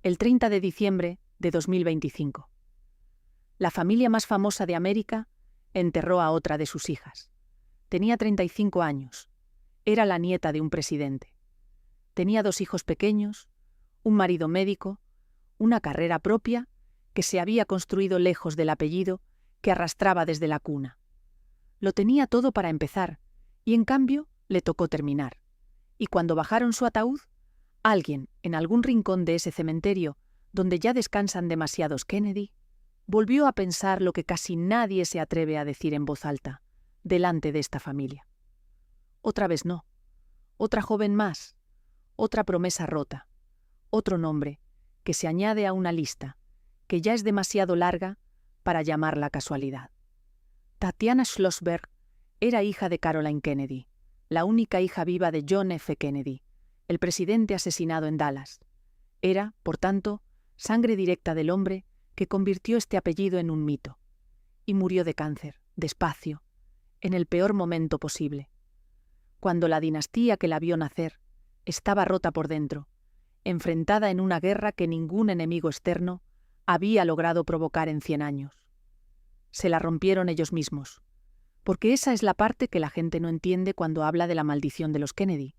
el 30 de diciembre de 2025. La familia más famosa de América enterró a otra de sus hijas. Tenía 35 años. Era la nieta de un presidente. Tenía 2 hijos pequeños, un marido médico, una carrera propia que se había construido lejos del apellido que arrastraba desde la cuna. Lo tenía todo para empezar, y en cambio le tocó terminar. Y cuando bajaron su ataúd, alguien, en algún rincón de ese cementerio donde ya descansan demasiados Kennedy, volvió a pensar lo que casi nadie se atreve a decir en voz alta, delante de esta familia. Otra vez no. Otra joven más. Otra promesa rota. Otro nombre que se añade a una lista que ya es demasiado larga para llamarla casualidad. Tatiana Schlossberg era hija de Caroline Kennedy, la única hija viva de John F. Kennedy, el presidente asesinado en Dallas. Era, por tanto, sangre directa del hombre que convirtió este apellido en un mito. Y murió de cáncer, despacio, en el peor momento posible. Cuando la dinastía que la vio nacer estaba rota por dentro, enfrentada en una guerra que ningún enemigo externo había logrado provocar en 100 años. Se la rompieron ellos mismos, porque esa es la parte que la gente no entiende cuando habla de la maldición de los Kennedy.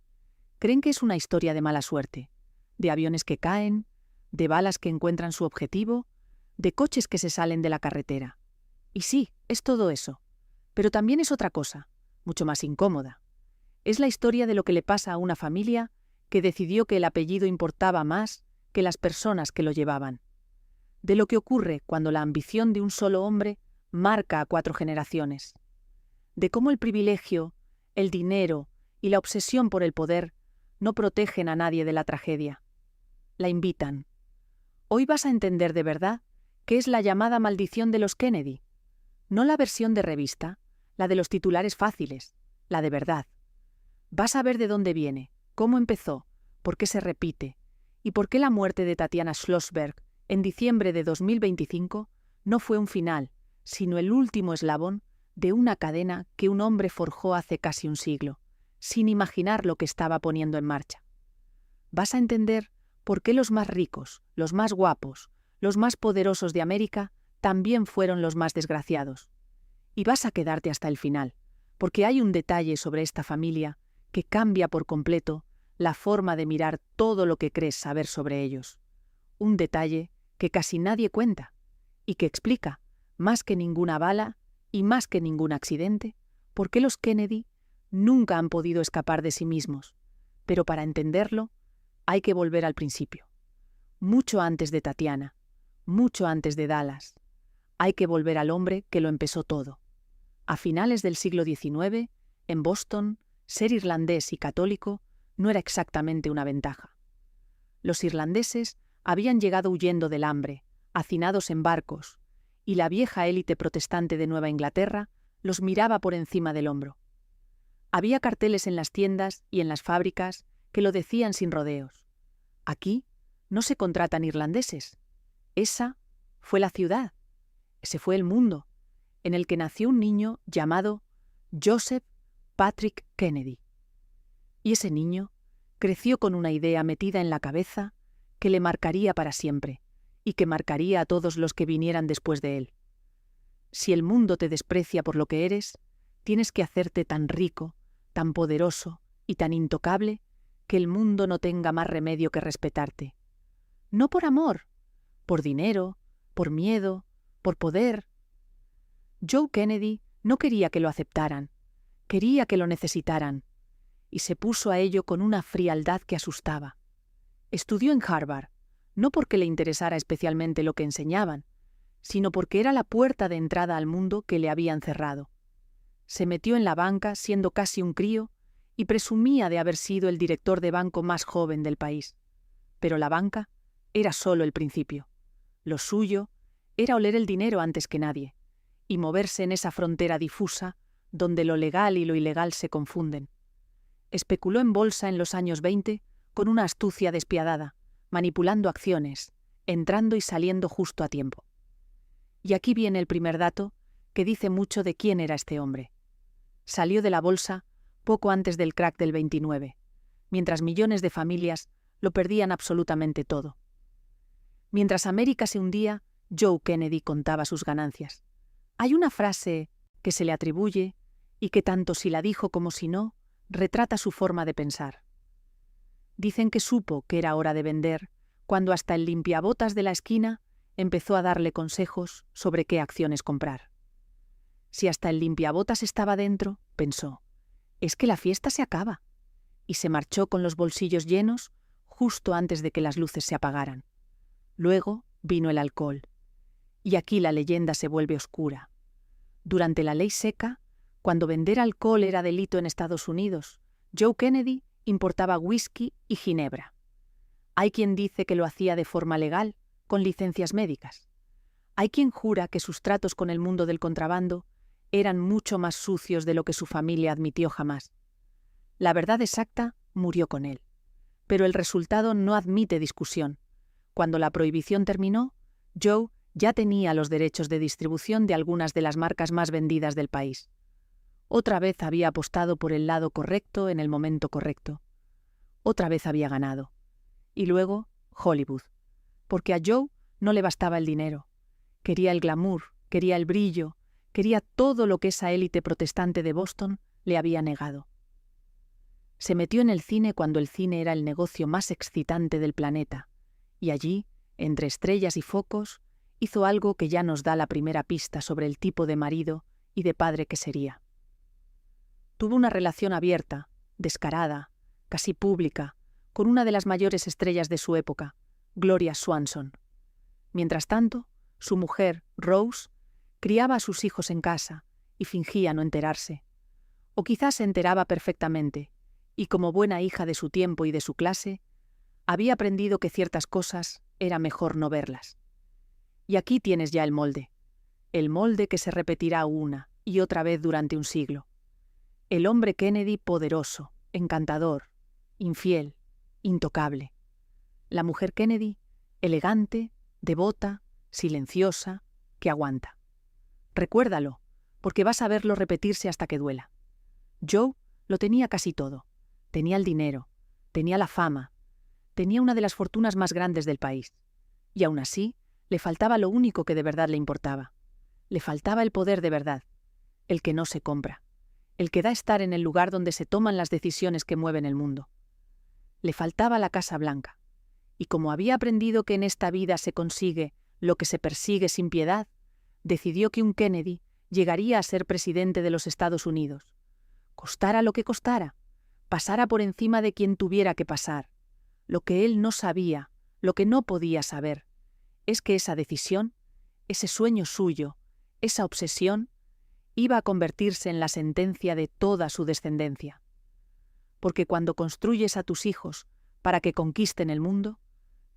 Creen que es una historia de mala suerte, de aviones que caen, de balas que encuentran su objetivo, de coches que se salen de la carretera. Y sí, es todo eso, pero también es otra cosa, mucho más incómoda. Es la historia de lo que le pasa a una familia que decidió que el apellido importaba más que las personas que lo llevaban. De lo que ocurre cuando la ambición de un solo hombre marca a 4 generaciones. De cómo el privilegio, el dinero y la obsesión por el poder no protegen a nadie de la tragedia. La invitan. Hoy vas a entender de verdad qué es la llamada maldición de los Kennedy. No la versión de revista, la de los titulares fáciles, la de verdad. Vas a ver de dónde viene, cómo empezó, por qué se repite, y por qué la muerte de Tatiana Schlossberg en diciembre de 2025 no fue un final, sino el último eslabón de una cadena que un hombre forjó hace casi un siglo, sin imaginar lo que estaba poniendo en marcha. Vas a entender por qué los más ricos, los más guapos, los más poderosos de América también fueron los más desgraciados. Y vas a quedarte hasta el final, porque hay un detalle sobre esta familia que cambia por completo la forma de mirar todo lo que crees saber sobre ellos. Un detalle que casi nadie cuenta y que explica, más que ninguna bala y más que ningún accidente, por qué los Kennedy nunca han podido escapar de sí mismos. Pero para entenderlo, hay que volver al principio. Mucho antes de Tatiana, mucho antes de Dallas. Hay que volver al hombre que lo empezó todo. A finales del siglo XIX, en Boston, ser irlandés y católico no era exactamente una ventaja. Los irlandeses habían llegado huyendo del hambre, hacinados en barcos, y la vieja élite protestante de Nueva Inglaterra los miraba por encima del hombro. Había carteles en las tiendas y en las fábricas que lo decían sin rodeos. Aquí no se contratan irlandeses. Esa fue la ciudad, ese fue el mundo, en el que nació un niño llamado Joseph Patrick Kennedy. Y ese niño creció con una idea metida en la cabeza que le marcaría para siempre y que marcaría a todos los que vinieran después de él. Si el mundo te desprecia por lo que eres, tienes que hacerte tan rico, tan poderoso y tan intocable que el mundo no tenga más remedio que respetarte. No por amor, por dinero, por miedo, por poder. Joe Kennedy no quería que lo aceptaran, quería que lo necesitaran, y se puso a ello con una frialdad que asustaba. Estudió en Harvard, no porque le interesara especialmente lo que enseñaban, sino porque era la puerta de entrada al mundo que le habían cerrado. Se metió en la banca siendo casi un crío y presumía de haber sido el director de banco más joven del país. Pero la banca era solo el principio. Lo suyo era oler el dinero antes que nadie y moverse en esa frontera difusa donde lo legal y lo ilegal se confunden. Especuló en bolsa en los años 20 con una astucia despiadada, manipulando acciones, entrando y saliendo justo a tiempo. Y aquí viene el primer dato que dice mucho de quién era este hombre. Salió de la bolsa poco antes del crack del 29, mientras millones de familias lo perdían absolutamente todo. Mientras América se hundía, Joe Kennedy contaba sus ganancias. Hay una frase que se le atribuye y que tanto si la dijo como si no, retrata su forma de pensar. Dicen que supo que era hora de vender cuando hasta el limpiabotas de la esquina empezó a darle consejos sobre qué acciones comprar. Si hasta el limpiabotas estaba dentro, pensó, es que la fiesta se acaba, y se marchó con los bolsillos llenos justo antes de que las luces se apagaran. Luego vino el alcohol, y aquí la leyenda se vuelve oscura. Durante la ley seca, cuando vender alcohol era delito en Estados Unidos, Joe Kennedy importaba whisky y ginebra. Hay quien dice que lo hacía de forma legal, con licencias médicas. Hay quien jura que sus tratos con el mundo del contrabando eran mucho más sucios de lo que su familia admitió jamás. La verdad exacta murió con él. Pero el resultado no admite discusión. Cuando la prohibición terminó, Joe ya tenía los derechos de distribución de algunas de las marcas más vendidas del país. Otra vez había apostado por el lado correcto en el momento correcto. Otra vez había ganado. Y luego, Hollywood. Porque a Joe no le bastaba el dinero. Quería el glamour, quería el brillo, quería todo lo que esa élite protestante de Boston le había negado. Se metió en el cine cuando el cine era el negocio más excitante del planeta, y allí, entre estrellas y focos, hizo algo que ya nos da la primera pista sobre el tipo de marido y de padre que sería. Tuvo una relación abierta, descarada, casi pública, con una de las mayores estrellas de su época, Gloria Swanson. Mientras tanto, su mujer, Rose, criaba a sus hijos en casa y fingía no enterarse. O quizás se enteraba perfectamente, y como buena hija de su tiempo y de su clase, había aprendido que ciertas cosas era mejor no verlas. Y aquí tienes ya el molde que se repetirá una y otra vez durante un siglo. El hombre Kennedy poderoso, encantador, infiel, intocable. La mujer Kennedy, elegante, devota, silenciosa, que aguanta. Recuérdalo, porque vas a verlo repetirse hasta que duela. Joe lo tenía casi todo. Tenía el dinero, tenía la fama, tenía una de las fortunas más grandes del país. Y aún así, le faltaba lo único que de verdad le importaba. Le faltaba el poder de verdad, el que no se compra, el que da estar en el lugar donde se toman las decisiones que mueven el mundo. Le faltaba la Casa Blanca, y como había aprendido que en esta vida se consigue lo que se persigue sin piedad, decidió que un Kennedy llegaría a ser presidente de los Estados Unidos. Costara lo que costara, pasara por encima de quien tuviera que pasar. Lo que él no sabía, lo que no podía saber, es que esa decisión, ese sueño suyo, esa obsesión, iba a convertirse en la sentencia de toda su descendencia. Porque cuando construyes a tus hijos para que conquisten el mundo,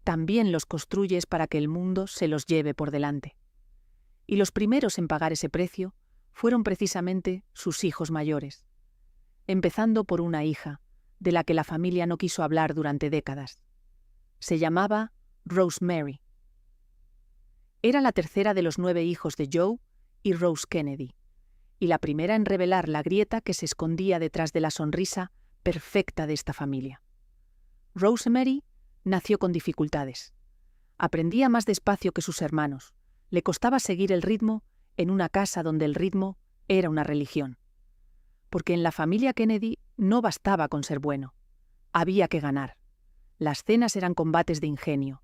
también los construyes para que el mundo se los lleve por delante. Y los primeros en pagar ese precio fueron precisamente sus hijos mayores, empezando por una hija, de la que la familia no quiso hablar durante décadas. Se llamaba Rosemary. Era la tercera de los 9 hijos de Joe y Rose Kennedy, y la primera en revelar la grieta que se escondía detrás de la sonrisa perfecta de esta familia. Rosemary nació con dificultades. Aprendía más despacio que sus hermanos. Le costaba seguir el ritmo en una casa donde el ritmo era una religión. Porque en la familia Kennedy no bastaba con ser bueno. Había que ganar. Las cenas eran combates de ingenio.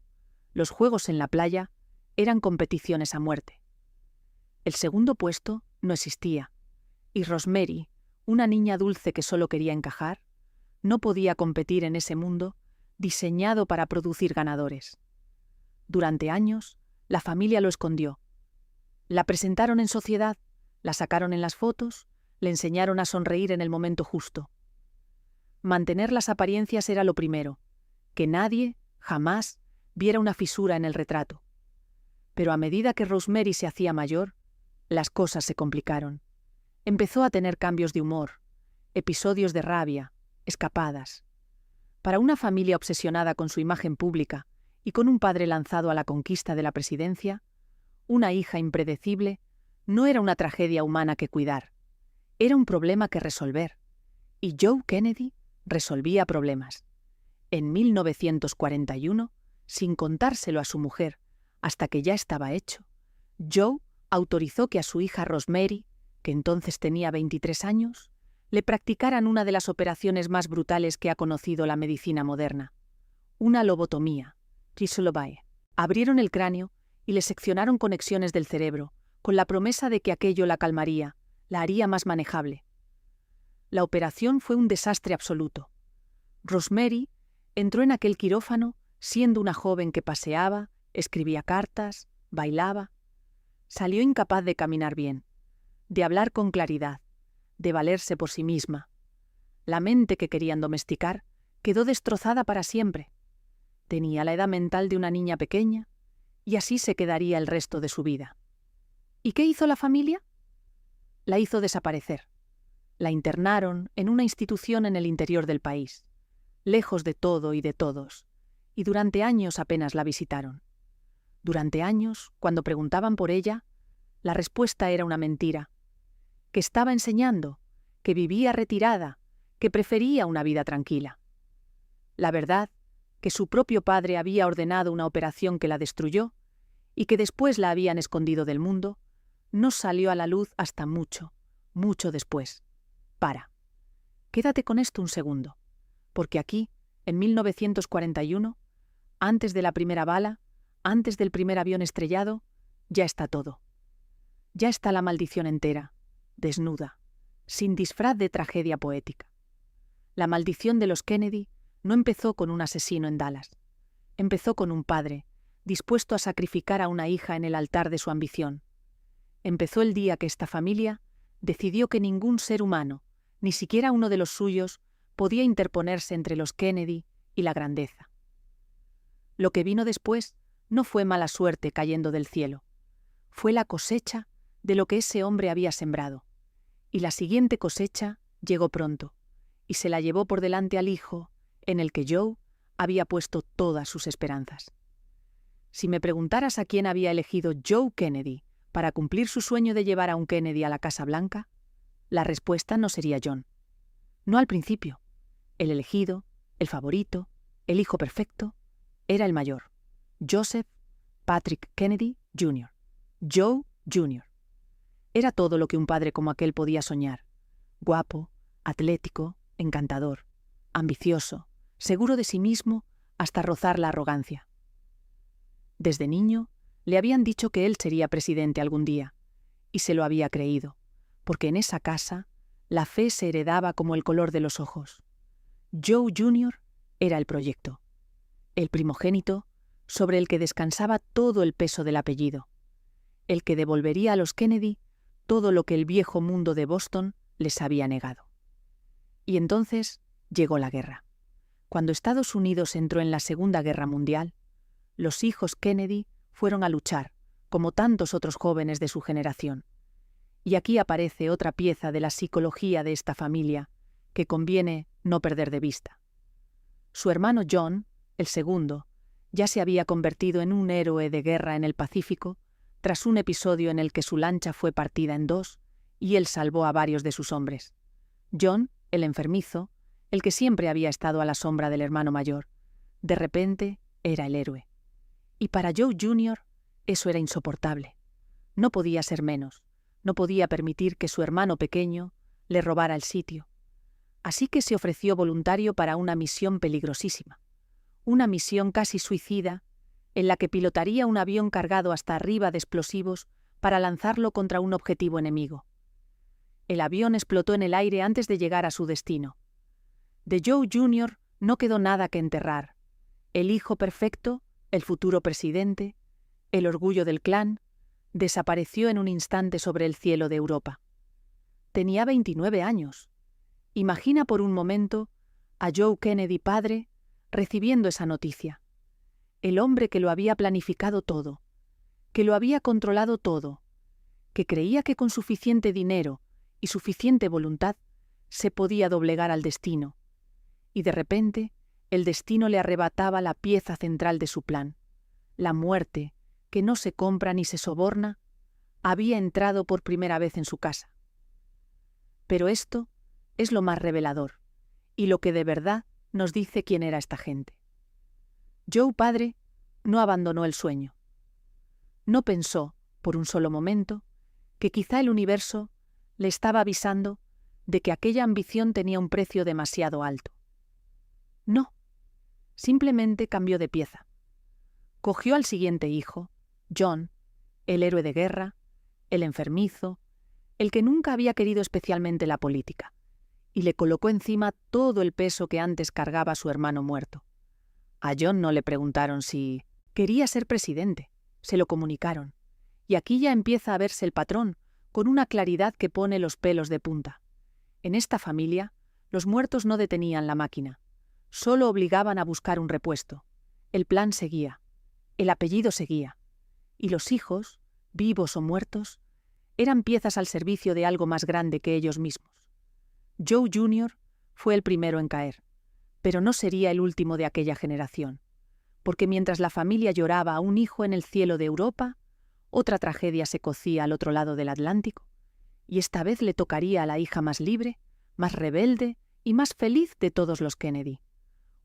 Los juegos en la playa eran competiciones a muerte. El segundo puesto no existía, y Rosemary, una niña dulce que solo quería encajar, no podía competir en ese mundo diseñado para producir ganadores. Durante años, la familia lo escondió. La presentaron en sociedad, la sacaron en las fotos, le enseñaron a sonreír en el momento justo. Mantener las apariencias era lo primero, que nadie, jamás, viera una fisura en el retrato. Pero a medida que Rosemary se hacía mayor, las cosas se complicaron. Empezó a tener cambios de humor, episodios de rabia, escapadas. Para una familia obsesionada con su imagen pública y con un padre lanzado a la conquista de la presidencia, una hija impredecible no era una tragedia humana que cuidar, era un problema que resolver. Y Joe Kennedy resolvía problemas. En 1941, sin contárselo a su mujer, hasta que ya estaba hecho, Joe autorizó que a su hija Rosemary, que entonces tenía 23 años, le practicaran una de las operaciones más brutales que ha conocido la medicina moderna, una lobotomía, tricelobae. Abrieron el cráneo y le seccionaron conexiones del cerebro, con la promesa de que aquello la calmaría, la haría más manejable. La operación fue un desastre absoluto. Rosemary entró en aquel quirófano siendo una joven que paseaba, escribía cartas, bailaba. Salió incapaz de caminar bien, de hablar con claridad, de valerse por sí misma. La mente que querían domesticar quedó destrozada para siempre. Tenía la edad mental de una niña pequeña y así se quedaría el resto de su vida. ¿Y qué hizo la familia? La hizo desaparecer. La internaron en una institución en el interior del país, lejos de todo y de todos, y durante años apenas la visitaron. Durante años, cuando preguntaban por ella, la respuesta era una mentira, que estaba enseñando, que vivía retirada, que prefería una vida tranquila. La verdad, que su propio padre había ordenado una operación que la destruyó y que después la habían escondido del mundo, no salió a la luz hasta mucho, mucho después. Quédate con esto un segundo, porque aquí, en 1941, antes de la primera bala, antes del primer avión estrellado, ya está todo. Ya está la maldición entera, desnuda, sin disfraz de tragedia poética. La maldición de los Kennedy no empezó con un asesino en Dallas. Empezó con un padre, dispuesto a sacrificar a una hija en el altar de su ambición. Empezó el día que esta familia decidió que ningún ser humano, ni siquiera uno de los suyos, podía interponerse entre los Kennedy y la grandeza. Lo que vino después no fue mala suerte cayendo del cielo. Fue la cosecha de lo que ese hombre había sembrado. Y la siguiente cosecha llegó pronto, y se la llevó por delante al hijo, en el que Joe había puesto todas sus esperanzas. Si me preguntaras a quién había elegido Joe Kennedy para cumplir su sueño de llevar a un Kennedy a la Casa Blanca, la respuesta no sería John. No al principio. El elegido, el favorito, el hijo perfecto, era el mayor, Joseph Patrick Kennedy Jr., Joe Jr. Era todo lo que un padre como aquel podía soñar. Guapo, atlético, encantador, ambicioso, seguro de sí mismo hasta rozar la arrogancia. Desde niño le habían dicho que él sería presidente algún día, y se lo había creído, porque en esa casa la fe se heredaba como el color de los ojos. Joe Jr. era el proyecto, el primogénito sobre el que descansaba todo el peso del apellido, el que devolvería a los Kennedy todo lo que el viejo mundo de Boston les había negado. Y entonces llegó la guerra. Cuando Estados Unidos entró en la Segunda Guerra Mundial, los hijos Kennedy fueron a luchar, como tantos otros jóvenes de su generación. Y aquí aparece otra pieza de la psicología de esta familia que conviene no perder de vista. Su hermano John, el segundo, ya se había convertido en un héroe de guerra en el Pacífico tras un episodio en el que su lancha fue partida en dos y él salvó a varios de sus hombres. John, el enfermizo, el que siempre había estado a la sombra del hermano mayor, de repente era el héroe. Y para Joe Jr. eso era insoportable. No podía ser menos. No podía permitir que su hermano pequeño le robara el sitio. Así que se ofreció voluntario para una misión peligrosísima, una misión casi suicida, en la que pilotaría un avión cargado hasta arriba de explosivos para lanzarlo contra un objetivo enemigo. El avión explotó en el aire antes de llegar a su destino. De Joe Jr. no quedó nada que enterrar. El hijo perfecto, el futuro presidente, el orgullo del clan, desapareció en un instante sobre el cielo de Europa. Tenía 29 años. Imagina por un momento a Joe Kennedy padre recibiendo esa noticia. El hombre que lo había planificado todo, que lo había controlado todo, que creía que con suficiente dinero y suficiente voluntad se podía doblegar al destino. Y de repente el destino le arrebataba la pieza central de su plan, la muerte, que no se compra ni se soborna, había entrado por primera vez en su casa. Pero esto es lo más revelador, y lo que de verdad nos dice quién era esta gente. Joe padre no abandonó el sueño. No pensó, por un solo momento, que quizá el universo le estaba avisando de que aquella ambición tenía un precio demasiado alto. No, simplemente cambió de pieza. Cogió al siguiente hijo, John, el héroe de guerra, el enfermizo, el que nunca había querido especialmente la política, y le colocó encima todo el peso que antes cargaba su hermano muerto. A John no le preguntaron si quería ser presidente, se lo comunicaron, y aquí ya empieza a verse el patrón, con una claridad que pone los pelos de punta. En esta familia, los muertos no detenían la máquina, solo obligaban a buscar un repuesto. El plan seguía, el apellido seguía, y los hijos, vivos o muertos, eran piezas al servicio de algo más grande que ellos mismos. Joe Jr. fue el primero en caer, pero no sería el último de aquella generación, porque mientras la familia lloraba a un hijo en el cielo de Europa, otra tragedia se cocía al otro lado del Atlántico, y esta vez le tocaría a la hija más libre, más rebelde y más feliz de todos los Kennedy.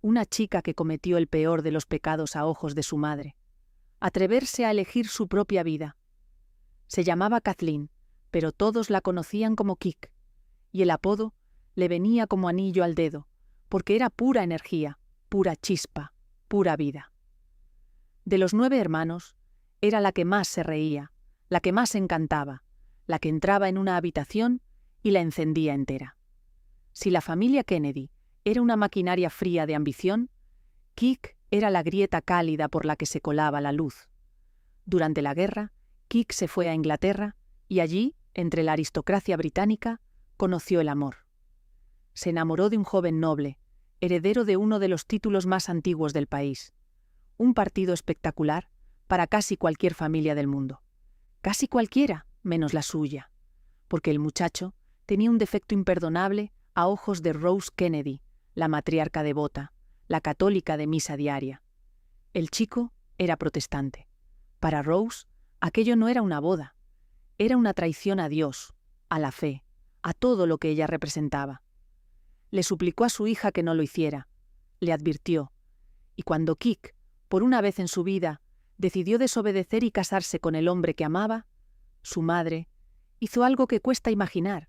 Una chica que cometió el peor de los pecados a ojos de su madre: atreverse a elegir su propia vida. Se llamaba Kathleen, pero todos la conocían como Kik, y el apodo le venía como anillo al dedo, porque era pura energía, pura chispa, pura vida. De los 9 hermanos, era la que más se reía, la que más encantaba, la que entraba en una habitación y la encendía entera. Si la familia Kennedy era una maquinaria fría de ambición, Kik era la grieta cálida por la que se colaba la luz. Durante la guerra, Kik se fue a Inglaterra y allí, entre la aristocracia británica, conoció el amor. Se enamoró de un joven noble, heredero de uno de los títulos más antiguos del país. Un partido espectacular para casi cualquier familia del mundo. Casi cualquiera, menos la suya, porque el muchacho tenía un defecto imperdonable a ojos de Rose Kennedy, la matriarca devota, la católica de misa diaria. El chico era protestante. Para Rose, aquello no era una boda, era una traición a Dios, a la fe, a todo lo que ella representaba. Le suplicó a su hija que no lo hiciera, le advirtió, y cuando Kik, por una vez en su vida, decidió desobedecer y casarse con el hombre que amaba, su madre hizo algo que cuesta imaginar: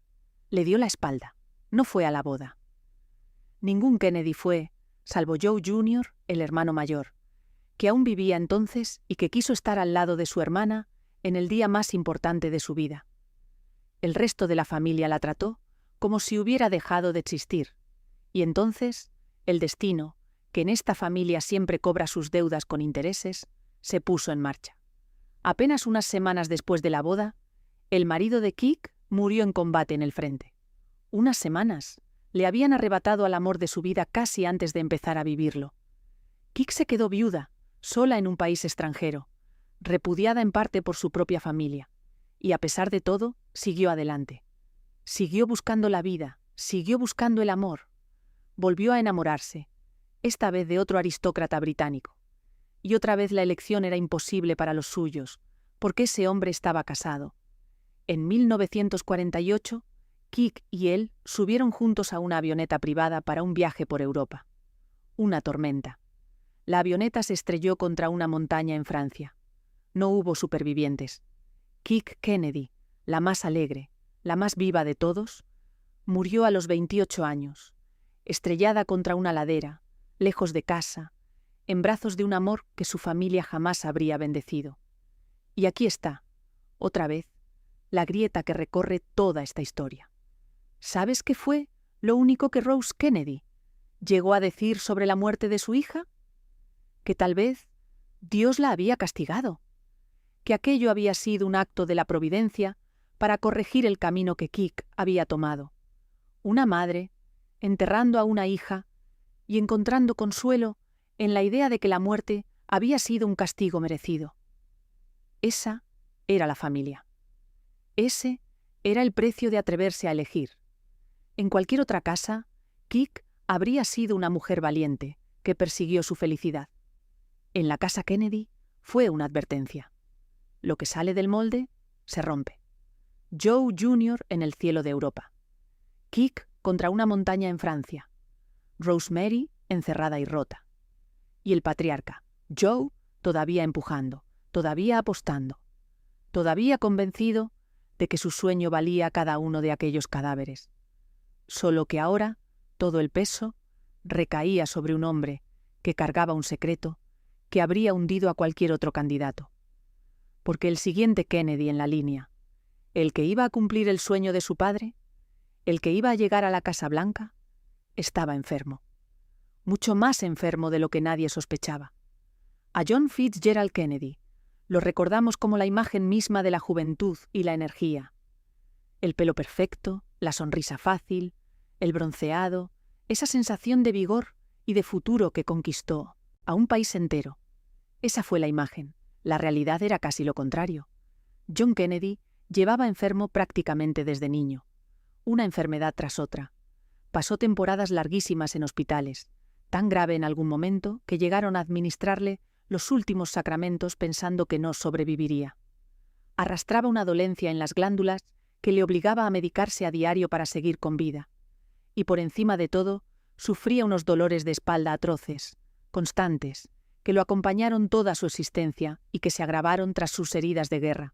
le dio la espalda, no fue a la boda. Ningún Kennedy fue, salvo Joe Jr., el hermano mayor, que aún vivía entonces y que quiso estar al lado de su hermana en el día más importante de su vida. El resto de la familia la trató como si hubiera dejado de existir, y entonces el destino, que en esta familia siempre cobra sus deudas con intereses, se puso en marcha. Apenas unas semanas después de la boda, el marido de Kik murió en combate en el frente. Unas semanas le habían arrebatado al amor de su vida casi antes de empezar a vivirlo. Kik se quedó viuda, sola en un país extranjero, repudiada en parte por su propia familia, y a pesar de todo, siguió adelante. Siguió buscando la vida, siguió buscando el amor. Volvió a enamorarse, esta vez de otro aristócrata británico. Y otra vez la elección era imposible para los suyos, porque ese hombre estaba casado. En 1948, Kik y él subieron juntos a una avioneta privada para un viaje por Europa. Una tormenta. La avioneta se estrelló contra una montaña en Francia. No hubo supervivientes. Kik Kennedy, la más alegre, la más viva de todos, murió a los 28 años, estrellada contra una ladera, lejos de casa, en brazos de un amor que su familia jamás habría bendecido. Y aquí está, otra vez, la grieta que recorre toda esta historia. ¿Sabes qué fue lo único que Rose Kennedy llegó a decir sobre la muerte de su hija? Que tal vez Dios la había castigado, que aquello había sido un acto de la providencia para corregir el camino que Kik había tomado. Una madre enterrando a una hija y encontrando consuelo en la idea de que la muerte había sido un castigo merecido. Esa era la familia. Ese era el precio de atreverse a elegir. En cualquier otra casa, Kik habría sido una mujer valiente que persiguió su felicidad. En la casa Kennedy fue una advertencia. Lo que sale del molde se rompe. Joe Jr. en el cielo de Europa. Kik contra una montaña en Francia. Rosemary encerrada y rota. Y el patriarca, Joe, todavía empujando, todavía apostando, todavía convencido de que su sueño valía cada uno de aquellos cadáveres. Solo que ahora todo el peso recaía sobre un hombre que cargaba un secreto que habría hundido a cualquier otro candidato. Porque el siguiente Kennedy en la línea, el que iba a cumplir el sueño de su padre, el que iba a llegar a la Casa Blanca, estaba enfermo. Mucho más enfermo de lo que nadie sospechaba. A John Fitzgerald Kennedy lo recordamos como la imagen misma de la juventud y la energía. El pelo perfecto, la sonrisa fácil, el bronceado, esa sensación de vigor y de futuro que conquistó a un país entero. Esa fue la imagen. La realidad era casi lo contrario. John Kennedy llevaba enfermo prácticamente desde niño. Una enfermedad tras otra. Pasó temporadas larguísimas en hospitales, tan grave en algún momento que llegaron a administrarle los últimos sacramentos pensando que no sobreviviría. Arrastraba una dolencia en las glándulas que le obligaba a medicarse a diario para seguir con vida. Y por encima de todo, sufría unos dolores de espalda atroces, constantes, que lo acompañaron toda su existencia y que se agravaron tras sus heridas de guerra.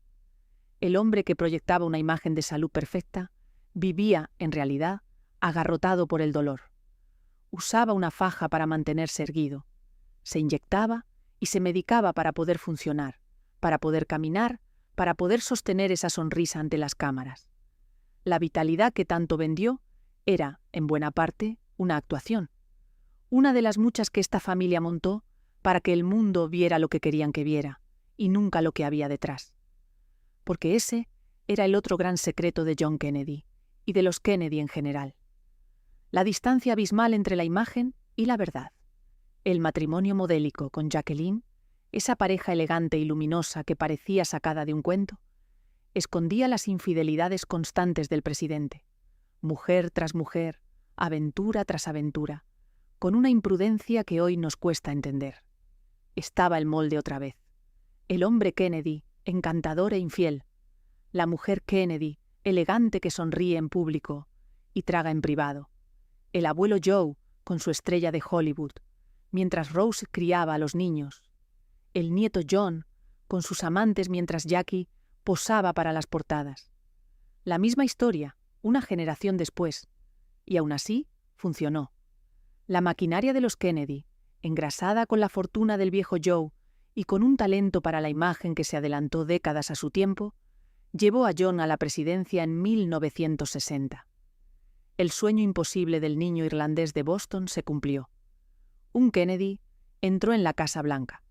El hombre que proyectaba una imagen de salud perfecta vivía, en realidad, agarrotado por el dolor. Usaba una faja para mantenerse erguido. Se inyectaba y se medicaba para poder funcionar, para poder caminar, para poder sostener esa sonrisa ante las cámaras. La vitalidad que tanto vendió era, en buena parte, una actuación. Una de las muchas que esta familia montó para que el mundo viera lo que querían que viera, y nunca lo que había detrás. Porque ese era el otro gran secreto de John Kennedy, y de los Kennedy en general. La distancia abismal entre la imagen y la verdad. El matrimonio modélico con Jacqueline, esa pareja elegante y luminosa que parecía sacada de un cuento, escondía las infidelidades constantes del presidente. Mujer tras mujer, aventura tras aventura, con una imprudencia que hoy nos cuesta entender. Estaba el molde otra vez. El hombre Kennedy, encantador e infiel. La mujer Kennedy, elegante que sonríe en público y traga en privado. El abuelo Joe, con su estrella de Hollywood, mientras Rose criaba a los niños. El nieto John, con sus amantes mientras Jackie posaba para las portadas. La misma historia, una generación después. Y aún así, funcionó. La maquinaria de los Kennedy, engrasada con la fortuna del viejo Joe y con un talento para la imagen que se adelantó décadas a su tiempo, llevó a John a la presidencia en 1960. El sueño imposible del niño irlandés de Boston se cumplió. Un Kennedy entró en la Casa Blanca.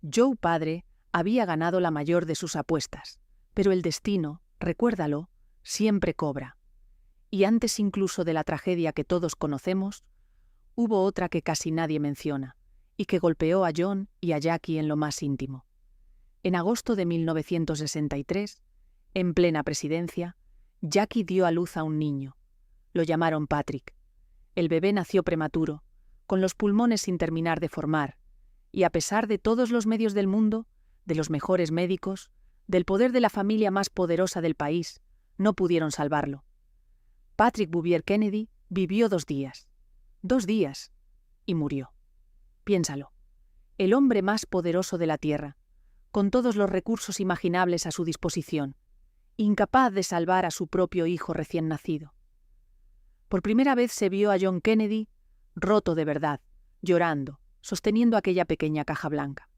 Joe padre había ganado la mayor de sus apuestas, pero el destino, recuérdalo, siempre cobra. Y antes incluso de la tragedia que todos conocemos, hubo otra que casi nadie menciona, y que golpeó a John y a Jackie en lo más íntimo. En agosto de 1963, en plena presidencia, Jackie dio a luz a un niño. Lo llamaron Patrick. El bebé nació prematuro, con los pulmones sin terminar de formar, y a pesar de todos los medios del mundo, de los mejores médicos, del poder de la familia más poderosa del país, no pudieron salvarlo. Patrick Bouvier Kennedy vivió 2 días. 2 días. Y murió. Piénsalo. El hombre más poderoso de la Tierra, con todos los recursos imaginables a su disposición, incapaz de salvar a su propio hijo recién nacido. Por primera vez se vio a John Kennedy roto de verdad, llorando, sosteniendo aquella pequeña caja blanca.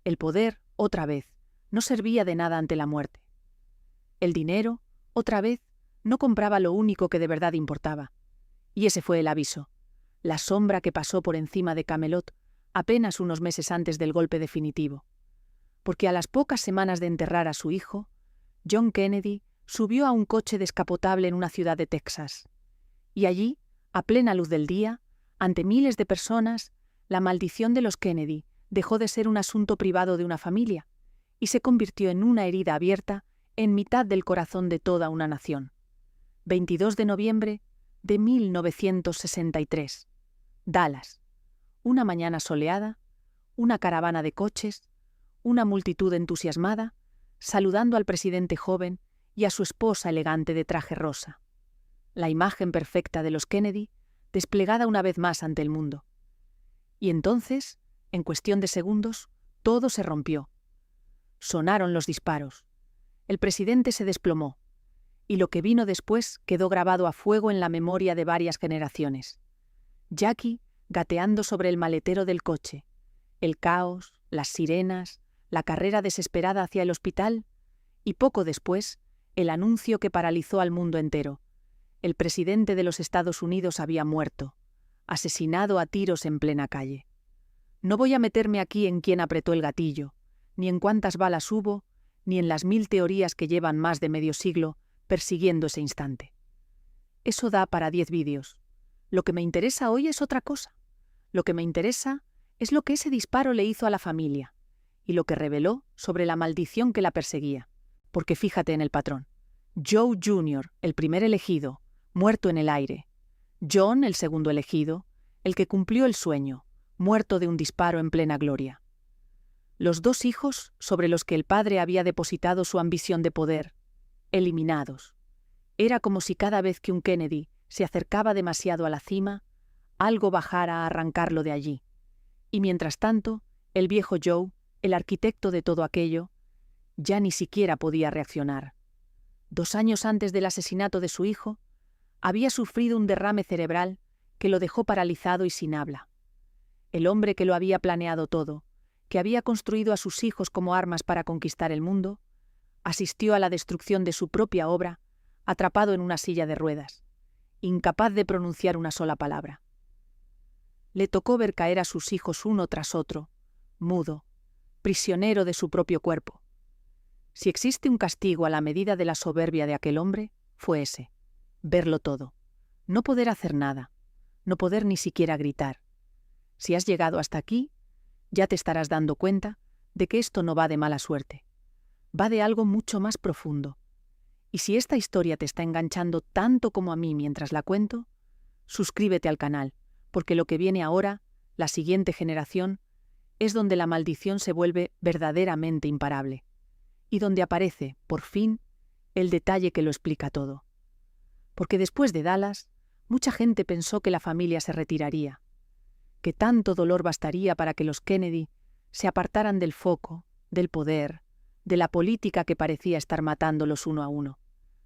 El poder, otra vez, no servía de nada ante la muerte. El dinero, otra vez, no compraba lo único que de verdad importaba. Y ese fue el aviso, la sombra que pasó por encima de Camelot apenas unos meses antes del golpe definitivo. Porque a las pocas semanas de enterrar a su hijo, John Kennedy subió a un coche descapotable en una ciudad de Texas. Y allí, a plena luz del día, ante miles de personas, la maldición de los Kennedy dejó de ser un asunto privado de una familia y se convirtió en una herida abierta en mitad del corazón de toda una nación. 22 de noviembre de 1963. Dallas. Una mañana soleada, una caravana de coches, una multitud entusiasmada, saludando al presidente joven y a su esposa elegante de traje rosa. La imagen perfecta de los Kennedy, desplegada una vez más ante el mundo. Y entonces, en cuestión de segundos, todo se rompió. Sonaron los disparos. El presidente se desplomó, y lo que vino después quedó grabado a fuego en la memoria de varias generaciones. Jackie gateando sobre el maletero del coche, el caos, las sirenas, la carrera desesperada hacia el hospital, y poco después, el anuncio que paralizó al mundo entero. El presidente de los Estados Unidos había muerto, asesinado a tiros en plena calle. No voy a meterme aquí en quién apretó el gatillo, ni en cuántas balas hubo, ni en las 1000 teorías que llevan más de medio siglo persiguiendo ese instante. Eso da para 10 vídeos. Lo que me interesa hoy es otra cosa. Lo que me interesa es lo que ese disparo le hizo a la familia y lo que reveló sobre la maldición que la perseguía. Porque fíjate en el patrón. Joe Jr., el primer elegido, muerto en el aire. John, el segundo elegido, el que cumplió el sueño, muerto de un disparo en plena gloria. Los 2 hijos sobre los que el padre había depositado su ambición de poder, eliminados. Era como si cada vez que un Kennedy se acercaba demasiado a la cima, algo bajara a arrancarlo de allí. Y mientras tanto, el viejo Joe, el arquitecto de todo aquello, ya ni siquiera podía reaccionar. 2 años antes del asesinato de su hijo, había sufrido un derrame cerebral que lo dejó paralizado y sin habla. El hombre que lo había planeado todo, que había construido a sus hijos como armas para conquistar el mundo, asistió a la destrucción de su propia obra, atrapado en una silla de ruedas, incapaz de pronunciar una sola palabra. Le tocó ver caer a sus hijos uno tras otro, mudo, prisionero de su propio cuerpo. Si existe un castigo a la medida de la soberbia de aquel hombre, fue ese: verlo todo, no poder hacer nada, no poder ni siquiera gritar. Si has llegado hasta aquí, ya te estarás dando cuenta de que esto no va de mala suerte, va de algo mucho más profundo. Y si esta historia te está enganchando tanto como a mí mientras la cuento, suscríbete al canal, porque lo que viene ahora, la siguiente generación, es donde la maldición se vuelve verdaderamente imparable, y donde aparece, por fin, el detalle que lo explica todo. Porque después de Dallas, mucha gente pensó que la familia se retiraría, que tanto dolor bastaría para que los Kennedy se apartaran del foco, del poder, de la política que parecía estar matándolos uno a uno.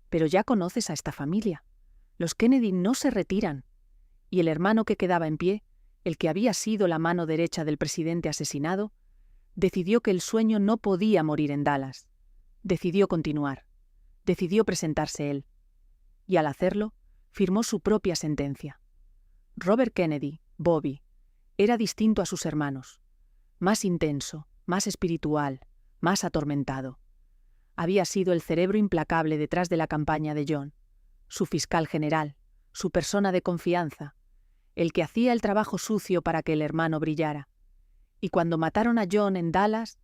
Pero ya conoces a esta familia. Los Kennedy no se retiran, y el hermano que quedaba en pie, el que había sido la mano derecha del presidente asesinado, decidió que el sueño no podía morir en Dallas. Decidió continuar. Decidió presentarse él. Y al hacerlo, firmó su propia sentencia. Robert Kennedy, Bobby, era distinto a sus hermanos. Más intenso, más espiritual, más atormentado. Había sido el cerebro implacable detrás de la campaña de John, su fiscal general, su persona de confianza, el que hacía el trabajo sucio para que el hermano brillara. Y cuando mataron a John en Dallas,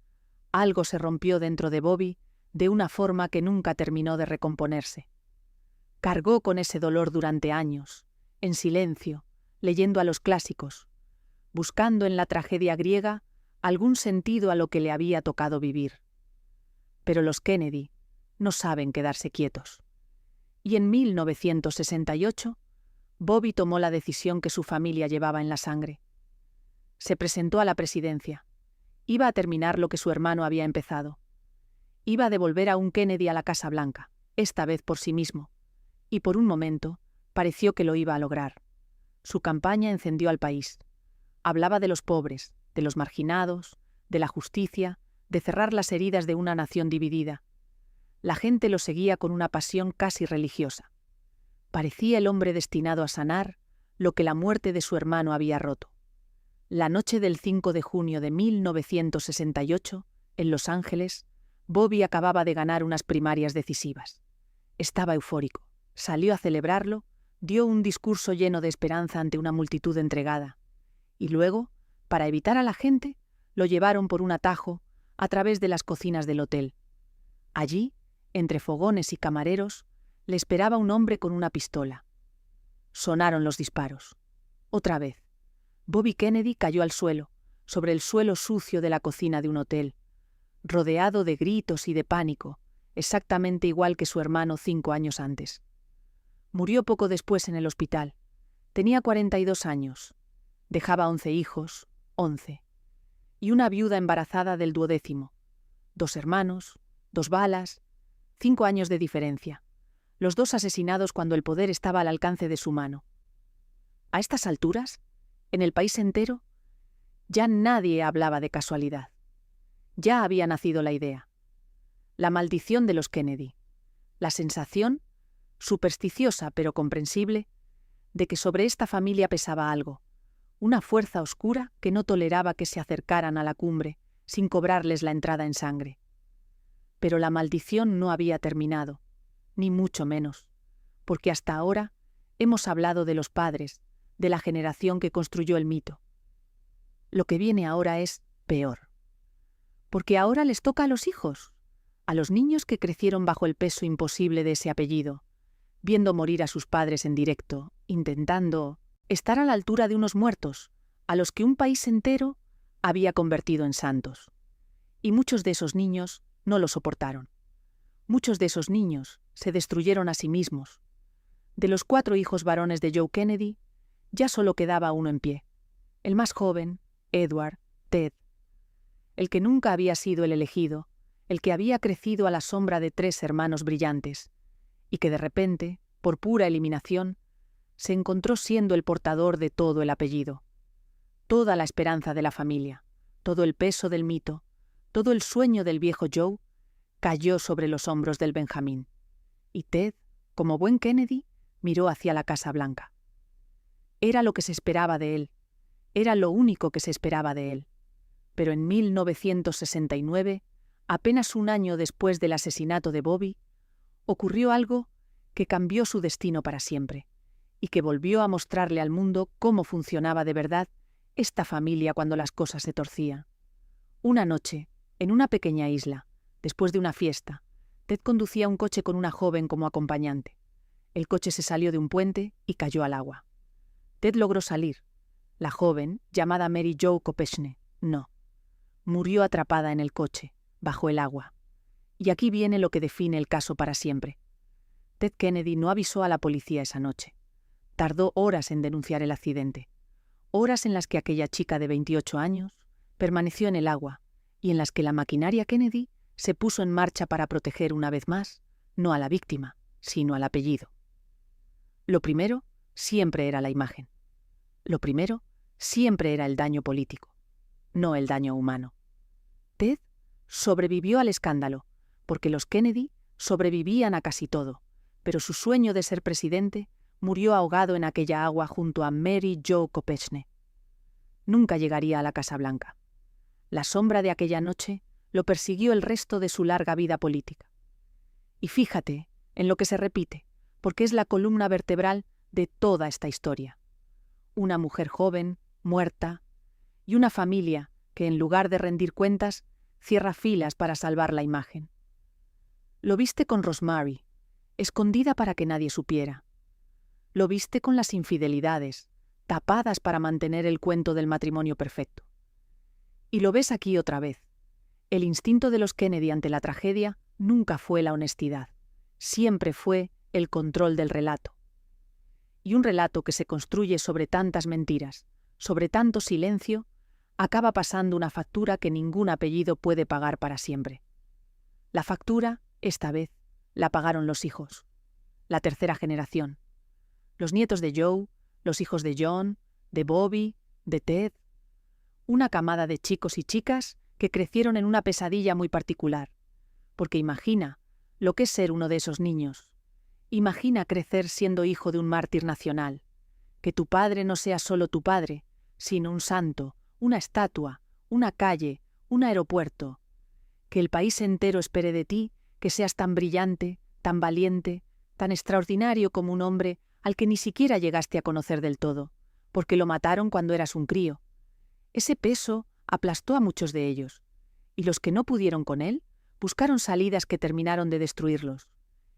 algo se rompió dentro de Bobby de una forma que nunca terminó de recomponerse. Cargó con ese dolor durante años, en silencio, leyendo a los clásicos, buscando en la tragedia griega algún sentido a lo que le había tocado vivir. Pero los Kennedy no saben quedarse quietos. Y en 1968, Bobby tomó la decisión que su familia llevaba en la sangre. Se presentó a la presidencia. Iba a terminar lo que su hermano había empezado. Iba a devolver a un Kennedy a la Casa Blanca, esta vez por sí mismo. Y por un momento pareció que lo iba a lograr. Su campaña encendió al país. Hablaba de los pobres, de los marginados, de la justicia, de cerrar las heridas de una nación dividida. La gente lo seguía con una pasión casi religiosa. Parecía el hombre destinado a sanar lo que la muerte de su hermano había roto. La noche del 5 de junio de 1968, en Los Ángeles, Bobby acababa de ganar unas primarias decisivas. Estaba eufórico. Salió a celebrarlo, dio un discurso lleno de esperanza ante una multitud entregada. Y luego, para evitar a la gente, lo llevaron por un atajo a través de las cocinas del hotel. Allí, entre fogones y camareros, le esperaba un hombre con una pistola. Sonaron los disparos. Otra vez. Bobby Kennedy cayó al suelo, sobre el suelo sucio de la cocina de un hotel, rodeado de gritos y de pánico, exactamente igual que su hermano 5 años antes. Murió poco después en el hospital. Tenía 42 años. Dejaba 11 hijos, 11. Y una viuda embarazada del 12º. 2 hermanos, 2 balas, 5 años de diferencia. Los 2 asesinados cuando el poder estaba al alcance de su mano. A estas alturas, en el país entero, ya nadie hablaba de casualidad. Ya había nacido la idea. La maldición de los Kennedy. La sensación, supersticiosa pero comprensible, de que sobre esta familia pesaba algo, una fuerza oscura que no toleraba que se acercaran a la cumbre sin cobrarles la entrada en sangre. Pero la maldición no había terminado, ni mucho menos, porque hasta ahora hemos hablado de los padres, de la generación que construyó el mito. Lo que viene ahora es peor. Porque ahora les toca a los hijos, a los niños que crecieron bajo el peso imposible de ese apellido, viendo morir a sus padres en directo, intentando estar a la altura de unos muertos, a los que un país entero había convertido en santos. Y muchos de esos niños no lo soportaron. Muchos de esos niños se destruyeron a sí mismos. De los 4 hijos varones de Joe Kennedy, ya solo quedaba uno en pie. El más joven, Edward, Ted. El que nunca había sido el elegido, el que había crecido a la sombra de 3 hermanos brillantes, y que de repente, por pura eliminación, se encontró siendo el portador de todo el apellido. Toda la esperanza de la familia, todo el peso del mito, todo el sueño del viejo Joe, cayó sobre los hombros del Benjamín. Y Ted, como buen Kennedy, miró hacia la Casa Blanca. Era lo que se esperaba de él. Era lo único que se esperaba de él. Pero en 1969, apenas un año después del asesinato de Bobby, ocurrió algo que cambió su destino para siempre y que volvió a mostrarle al mundo cómo funcionaba de verdad esta familia cuando las cosas se torcían. Una noche, en una pequeña isla, después de una fiesta, Ted conducía un coche con una joven como acompañante. El coche se salió de un puente y cayó al agua. Ted logró salir. La joven, llamada Mary Jo Kopechne, no. Murió atrapada en el coche, bajo el agua. Y aquí viene lo que define el caso para siempre. Ted Kennedy no avisó a la policía esa noche. Tardó horas en denunciar el accidente. Horas en las que aquella chica de 28 años permaneció en el agua y en las que la maquinaria Kennedy se puso en marcha para proteger una vez más, no a la víctima, sino al apellido. Lo primero siempre era la imagen. Lo primero siempre era el daño político, no el daño humano. Ted sobrevivió al escándalo, porque los Kennedy sobrevivían a casi todo, pero su sueño de ser presidente murió ahogado en aquella agua junto a Mary Jo Kopechne. Nunca llegaría a la Casa Blanca. La sombra de aquella noche lo persiguió el resto de su larga vida política. Y fíjate en lo que se repite, porque es la columna vertebral de toda esta historia. Una mujer joven, muerta, y una familia que, en lugar de rendir cuentas, cierra filas para salvar la imagen. Lo viste con Rosemary, escondida para que nadie supiera. Lo viste con las infidelidades, tapadas para mantener el cuento del matrimonio perfecto. Y lo ves aquí otra vez. El instinto de los Kennedy ante la tragedia nunca fue la honestidad, siempre fue el control del relato. Y un relato que se construye sobre tantas mentiras, sobre tanto silencio, acaba pasando una factura que ningún apellido puede pagar para siempre. La factura, esta vez, la pagaron los hijos, la tercera generación. Los nietos de Joe, los hijos de John, de Bobby, de Ted. Una camada de chicos y chicas que crecieron en una pesadilla muy particular. Porque imagina lo que es ser uno de esos niños. Imagina crecer siendo hijo de un mártir nacional. Que tu padre no sea solo tu padre, sino un santo, una estatua, una calle, un aeropuerto. Que el país entero espere de ti que seas tan brillante, tan valiente, tan extraordinario como un hombre al que ni siquiera llegaste a conocer del todo, porque lo mataron cuando eras un crío. Ese peso aplastó a muchos de ellos, y los que no pudieron con él buscaron salidas que terminaron de destruirlos.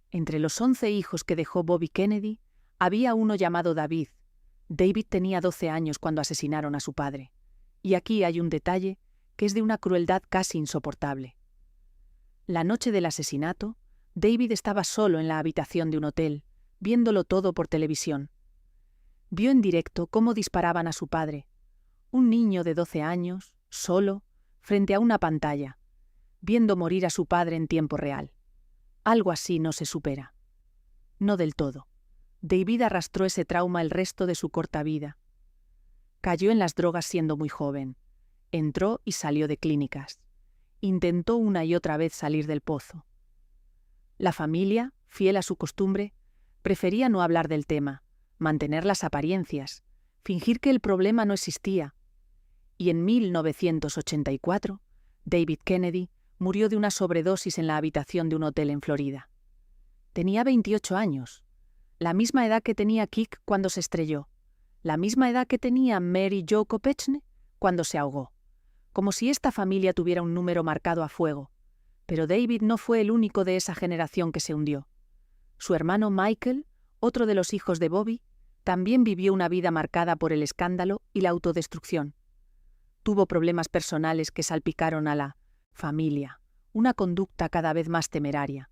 Entre los 11 hijos que dejó Bobby Kennedy, había uno llamado David. David tenía 12 años cuando asesinaron a su padre. Y aquí hay un detalle que es de una crueldad casi insoportable. La noche del asesinato, David estaba solo en la habitación de un hotel, viéndolo todo por televisión. Vio en directo cómo disparaban a su padre, un niño de 12 años, solo, frente a una pantalla. viendo morir a su padre en tiempo real. Algo así no se supera. No del todo. David arrastró ese trauma el resto de su corta vida. Cayó en las drogas siendo muy joven. Entró y salió de clínicas. Intentó una y otra vez salir del pozo. La familia, fiel a su costumbre, prefería no hablar del tema, mantener las apariencias, fingir que el problema no existía. Y en 1984, David Kennedy murió de una sobredosis en la habitación de un hotel en Florida. Tenía 28 años, la misma edad que tenía Kik cuando se estrelló, la misma edad que tenía Mary Jo Kopechne cuando se ahogó, como si esta familia tuviera un número marcado a fuego. Pero David no fue el único de esa generación que se hundió. Su hermano Michael, otro de los hijos de Bobby, también vivió una vida marcada por el escándalo y la autodestrucción. Tuvo problemas personales que salpicaron a la familia, una conducta cada vez más temeraria.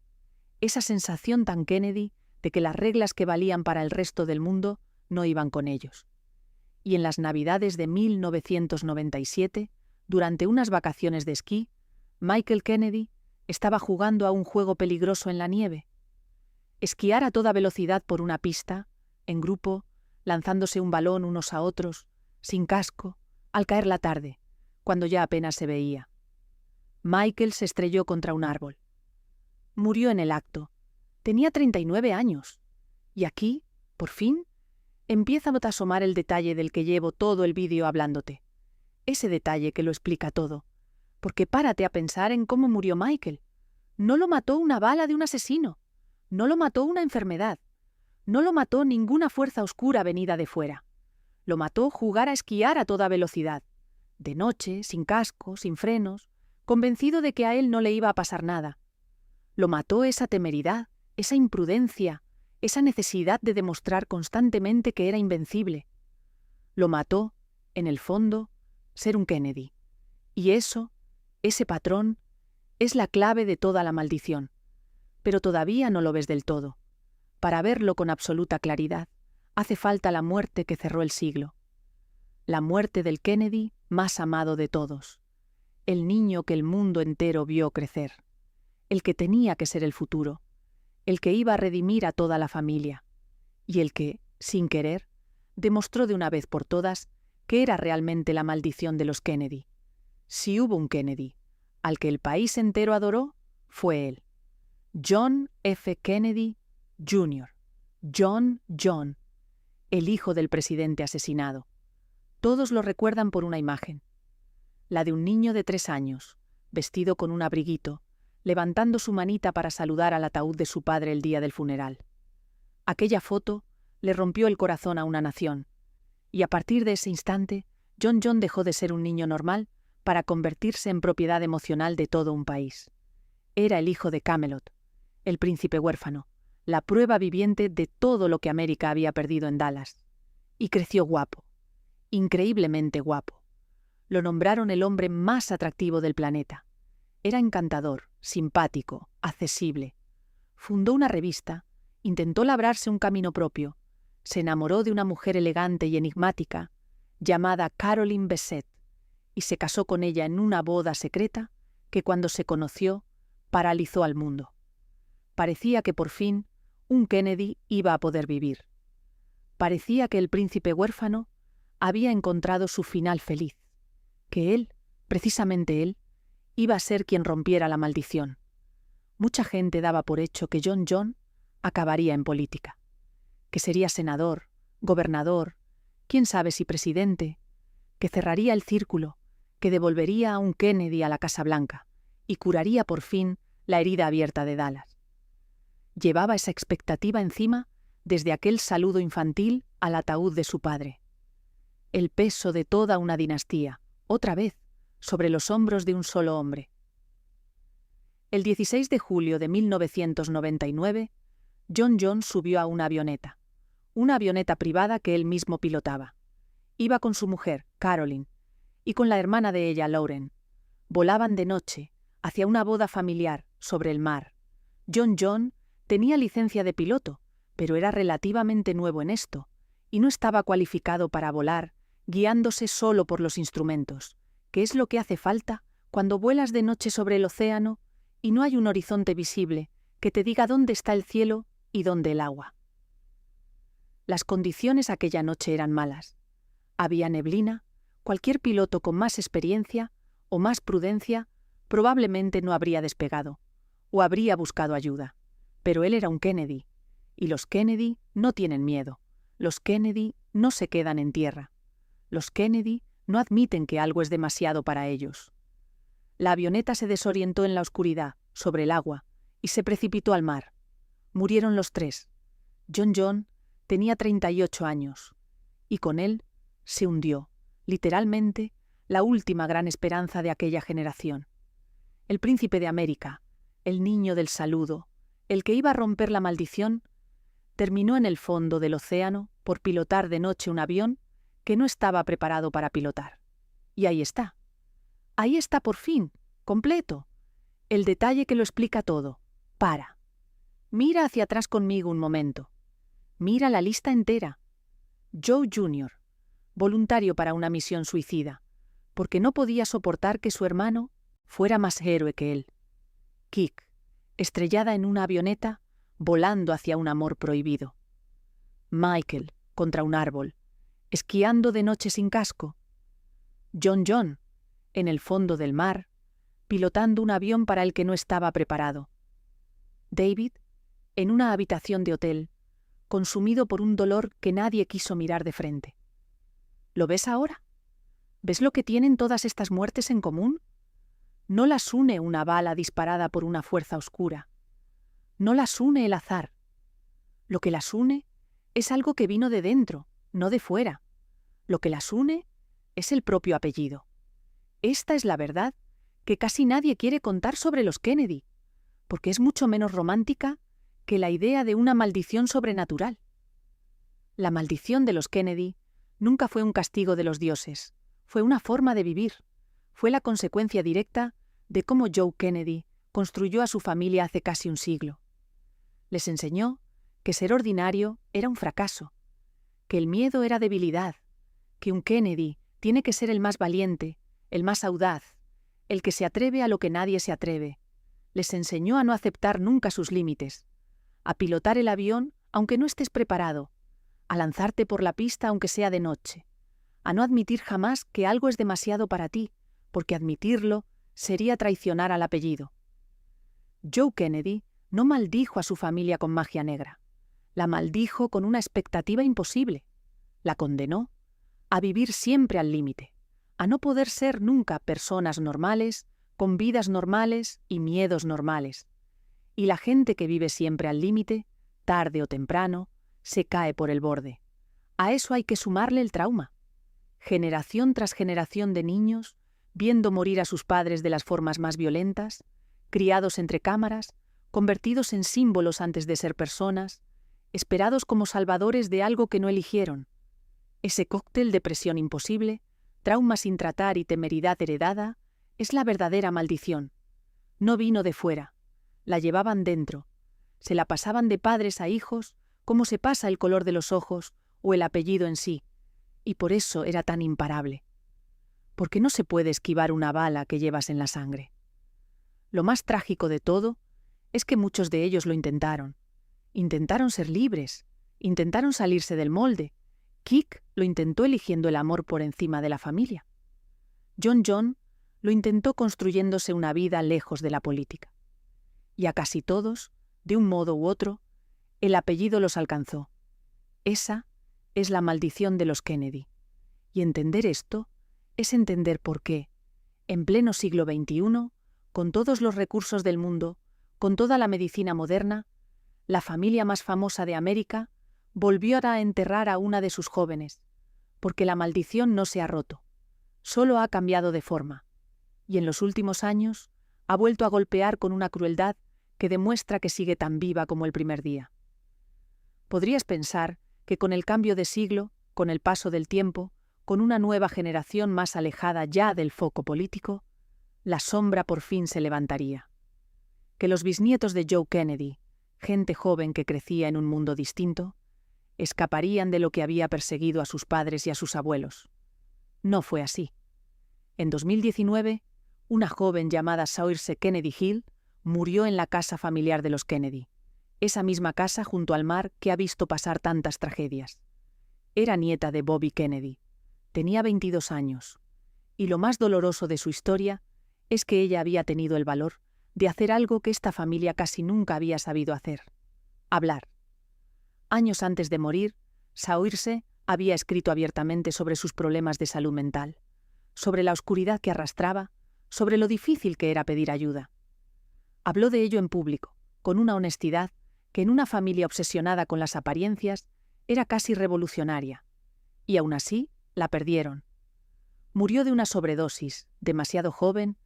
Esa sensación tan Kennedy de que las reglas que valían para el resto del mundo no iban con ellos. Y en las Navidades de 1997, durante unas vacaciones de esquí, Michael Kennedy estaba jugando a un juego peligroso en la nieve. Esquiar a toda velocidad por una pista, en grupo, lanzándose un balón unos a otros, sin casco, al caer la tarde, cuando ya apenas se veía. Michael se estrelló contra un árbol. Murió en el acto. Tenía 39 años. Y aquí, por fin, empieza a asomar el detalle del que llevo todo el vídeo hablándote. Ese detalle que lo explica todo. Porque párate a pensar en cómo murió Michael. No lo mató una bala de un asesino. No lo mató una enfermedad. No lo mató ninguna fuerza oscura venida de fuera. Lo mató jugar a esquiar a toda velocidad. De noche, sin casco, sin frenos, convencido de que a él no le iba a pasar nada. Lo mató esa temeridad, esa imprudencia, esa necesidad de demostrar constantemente que era invencible. Lo mató, en el fondo, ser un Kennedy. Y eso, ese patrón, es la clave de toda la maldición. Pero todavía no lo ves del todo. Para verlo con absoluta claridad, hace falta la muerte que cerró el siglo. La muerte del Kennedy más amado de todos. El niño que el mundo entero vio crecer. El que tenía que ser el futuro. El que iba a redimir a toda la familia. Y el que, sin querer, demostró de una vez por todas que era realmente la maldición de los Kennedy. Si hubo un Kennedy, al que el país entero adoró, fue él. John F. Kennedy, Jr. John, el hijo del presidente asesinado. Todos lo recuerdan por una imagen. La de un niño de 3 años, vestido con un abriguito, levantando su manita para saludar al ataúd de su padre el día del funeral. Aquella foto le rompió el corazón a una nación, y a partir de ese instante, John dejó de ser un niño normal para convertirse en propiedad emocional de todo un país. Era el hijo de Camelot, el príncipe huérfano, la prueba viviente de todo lo que América había perdido en Dallas. Y creció guapo, increíblemente guapo. Lo nombraron el hombre más atractivo del planeta. Era encantador, simpático, accesible. Fundó una revista, intentó labrarse un camino propio, se enamoró de una mujer elegante y enigmática, llamada Caroline Bessette, y se casó con ella en una boda secreta que cuando se conoció, paralizó al mundo. Parecía que por fin un Kennedy iba a poder vivir. Parecía que el príncipe huérfano había encontrado su final feliz, que él, precisamente él, iba a ser quien rompiera la maldición. Mucha gente daba por hecho que John acabaría en política, que sería senador, gobernador, quién sabe si presidente, que cerraría el círculo, que devolvería a un Kennedy a la Casa Blanca y curaría por fin la herida abierta de Dallas. Llevaba esa expectativa encima desde aquel saludo infantil al ataúd de su padre. El peso de toda una dinastía, otra vez, sobre los hombros de un solo hombre. El 16 de julio de 1999, John subió a una avioneta privada que él mismo pilotaba. Iba con su mujer, Caroline, y con la hermana de ella, Lauren. Volaban de noche, hacia una boda familiar, sobre el mar. John tenía licencia de piloto, pero era relativamente nuevo en esto, y no estaba cualificado para volar, guiándose solo por los instrumentos, que es lo que hace falta cuando vuelas de noche sobre el océano y no hay un horizonte visible que te diga dónde está el cielo y dónde el agua. Las condiciones aquella noche eran malas. Había neblina, cualquier piloto con más experiencia o más prudencia probablemente no habría despegado, o habría buscado ayuda. Pero él era un Kennedy, y los Kennedy no tienen miedo. Los Kennedy no se quedan en tierra. Los Kennedy no admiten que algo es demasiado para ellos. La avioneta se desorientó en la oscuridad, sobre el agua, y se precipitó al mar. Murieron los tres. John tenía 38 años, y con él se hundió, literalmente, la última gran esperanza de aquella generación. El príncipe de América, el niño del saludo, el que iba a romper la maldición, terminó en el fondo del océano por pilotar de noche un avión que no estaba preparado para pilotar. Y ahí está. Ahí está por fin, completo. El detalle que lo explica todo. Para. Mira hacia atrás conmigo un momento. Mira la lista entera. Joe Jr., voluntario para una misión suicida, porque no podía soportar que su hermano fuera más héroe que él. Kik, estrellada en una avioneta, volando hacia un amor prohibido. Michael, contra un árbol, esquiando de noche sin casco. John, en el fondo del mar, pilotando un avión para el que no estaba preparado. David, en una habitación de hotel, consumido por un dolor que nadie quiso mirar de frente. ¿Lo ves ahora? ¿Ves lo que tienen todas estas muertes en común? No las une una bala disparada por una fuerza oscura. No las une el azar. Lo que las une es algo que vino de dentro, no de fuera. Lo que las une es el propio apellido. Esta es la verdad que casi nadie quiere contar sobre los Kennedy, porque es mucho menos romántica que la idea de una maldición sobrenatural. La maldición de los Kennedy nunca fue un castigo de los dioses, fue una forma de vivir, fue la consecuencia directa de cómo Joe Kennedy construyó a su familia hace casi un siglo. Les enseñó que ser ordinario era un fracaso, que el miedo era debilidad, que un Kennedy tiene que ser el más valiente, el más audaz, el que se atreve a lo que nadie se atreve. Les enseñó a no aceptar nunca sus límites, a pilotar el avión aunque no estés preparado, a lanzarte por la pista aunque sea de noche, a no admitir jamás que algo es demasiado para ti, porque admitirlo sería traicionar al apellido. Joe Kennedy no maldijo a su familia con magia negra, la maldijo con una expectativa imposible, la condenó a vivir siempre al límite, a no poder ser nunca personas normales, con vidas normales y miedos normales. Y la gente que vive siempre al límite, tarde o temprano, se cae por el borde. A eso hay que sumarle el trauma. Generación tras generación de niños, viendo morir a sus padres de las formas más violentas, criados entre cámaras, convertidos en símbolos antes de ser personas, esperados como salvadores de algo que no eligieron. Ese cóctel de presión imposible, trauma sin tratar y temeridad heredada, es la verdadera maldición. No vino de fuera, la llevaban dentro, se la pasaban de padres a hijos como se pasa el color de los ojos o el apellido en sí, y por eso era tan imparable. Porque no se puede esquivar una bala que llevas en la sangre. Lo más trágico de todo es que muchos de ellos lo intentaron. Intentaron ser libres, intentaron salirse del molde. Kik lo intentó eligiendo el amor por encima de la familia. John lo intentó construyéndose una vida lejos de la política. Y a casi todos, de un modo u otro, el apellido los alcanzó. Esa es la maldición de los Kennedy. Y entender esto es entender por qué, en pleno siglo XXI, con todos los recursos del mundo, con toda la medicina moderna, la familia más famosa de América volvió a enterrar a una de sus jóvenes, porque la maldición no se ha roto, solo ha cambiado de forma, y en los últimos años ha vuelto a golpear con una crueldad que demuestra que sigue tan viva como el primer día. Podrías pensar que con el cambio de siglo, con el paso del tiempo, con una nueva generación más alejada ya del foco político, la sombra por fin se levantaría. Que los bisnietos de Joe Kennedy, gente joven que crecía en un mundo distinto, escaparían de lo que había perseguido a sus padres y a sus abuelos. No fue así. En 2019, Una joven llamada Saoirse Kennedy Hill murió en la casa familiar de los Kennedy, esa misma casa junto al mar que ha visto pasar tantas tragedias. Era nieta de Bobby Kennedy. Tenía 22 años. Y lo más doloroso de su historia es que ella había tenido el valor de hacer algo que esta familia casi nunca había sabido hacer: hablar. Años antes de morir, Saoirse había escrito abiertamente sobre sus problemas de salud mental, sobre la oscuridad que arrastraba, sobre lo difícil que era pedir ayuda. Habló de ello en público, con una honestidad que en una familia obsesionada con las apariencias era casi revolucionaria. Y aún así, la perdieron. Murió de una sobredosis, demasiado joven,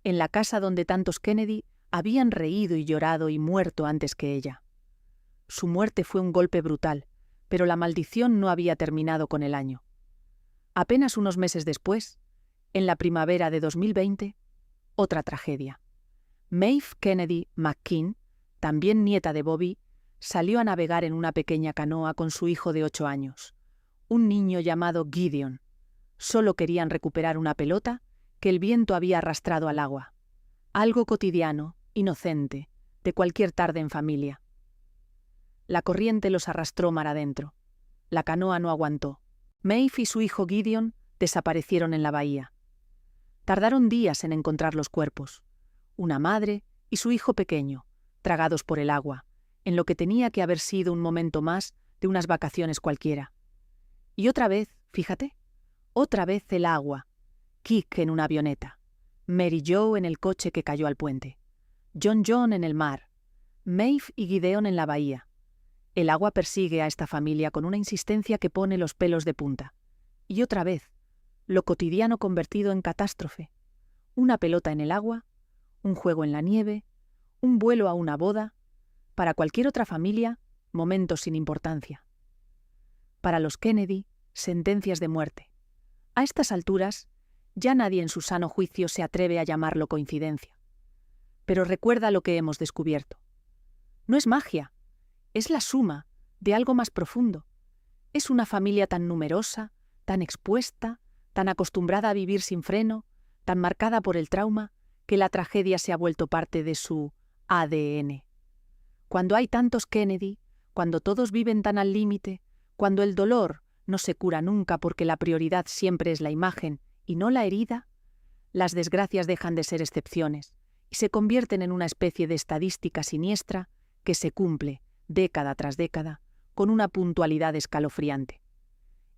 en la casa donde tantos Kennedy habían reído y llorado y muerto antes que ella. Su muerte fue un golpe brutal, pero la maldición no había terminado con el año. Apenas unos meses después, en la primavera de 2020, otra tragedia. Maeve Kennedy McKean, también nieta de Bobby, salió a navegar en una pequeña canoa con su hijo de 8 años, un niño llamado Gideon. Solo querían recuperar una pelota que el viento había arrastrado al agua. Algo cotidiano, inocente, de cualquier tarde en familia. La corriente los arrastró mar adentro. La canoa no aguantó. Maeve y su hijo Gideon desaparecieron en la bahía. Tardaron días en encontrar los cuerpos. Una madre y su hijo pequeño, tragados por el agua, en lo que tenía que haber sido un momento más de unas vacaciones cualquiera. Y otra vez, fíjate, otra vez el agua. Kik en una avioneta. Mary Jo en el coche que cayó al puente. John en el mar. Maeve y Gideon en la bahía. El agua persigue a esta familia con una insistencia que pone los pelos de punta. Y otra vez, lo cotidiano convertido en catástrofe. Una pelota en el agua, un juego en la nieve, un vuelo a una boda. Para cualquier otra familia, momentos sin importancia. Para los Kennedy, sentencias de muerte. A estas alturas, ya nadie en su sano juicio se atreve a llamarlo coincidencia. Pero recuerda lo que hemos descubierto. No es magia, es la suma de algo más profundo. Es una familia tan numerosa, tan expuesta, tan acostumbrada a vivir sin freno, tan marcada por el trauma, que la tragedia se ha vuelto parte de su ADN. Cuando hay tantos Kennedy, cuando todos viven tan al límite, cuando el dolor no se cura nunca porque la prioridad siempre es la imagen y no la herida, las desgracias dejan de ser excepciones y se convierten en una especie de estadística siniestra que se cumple, década tras década, con una puntualidad escalofriante.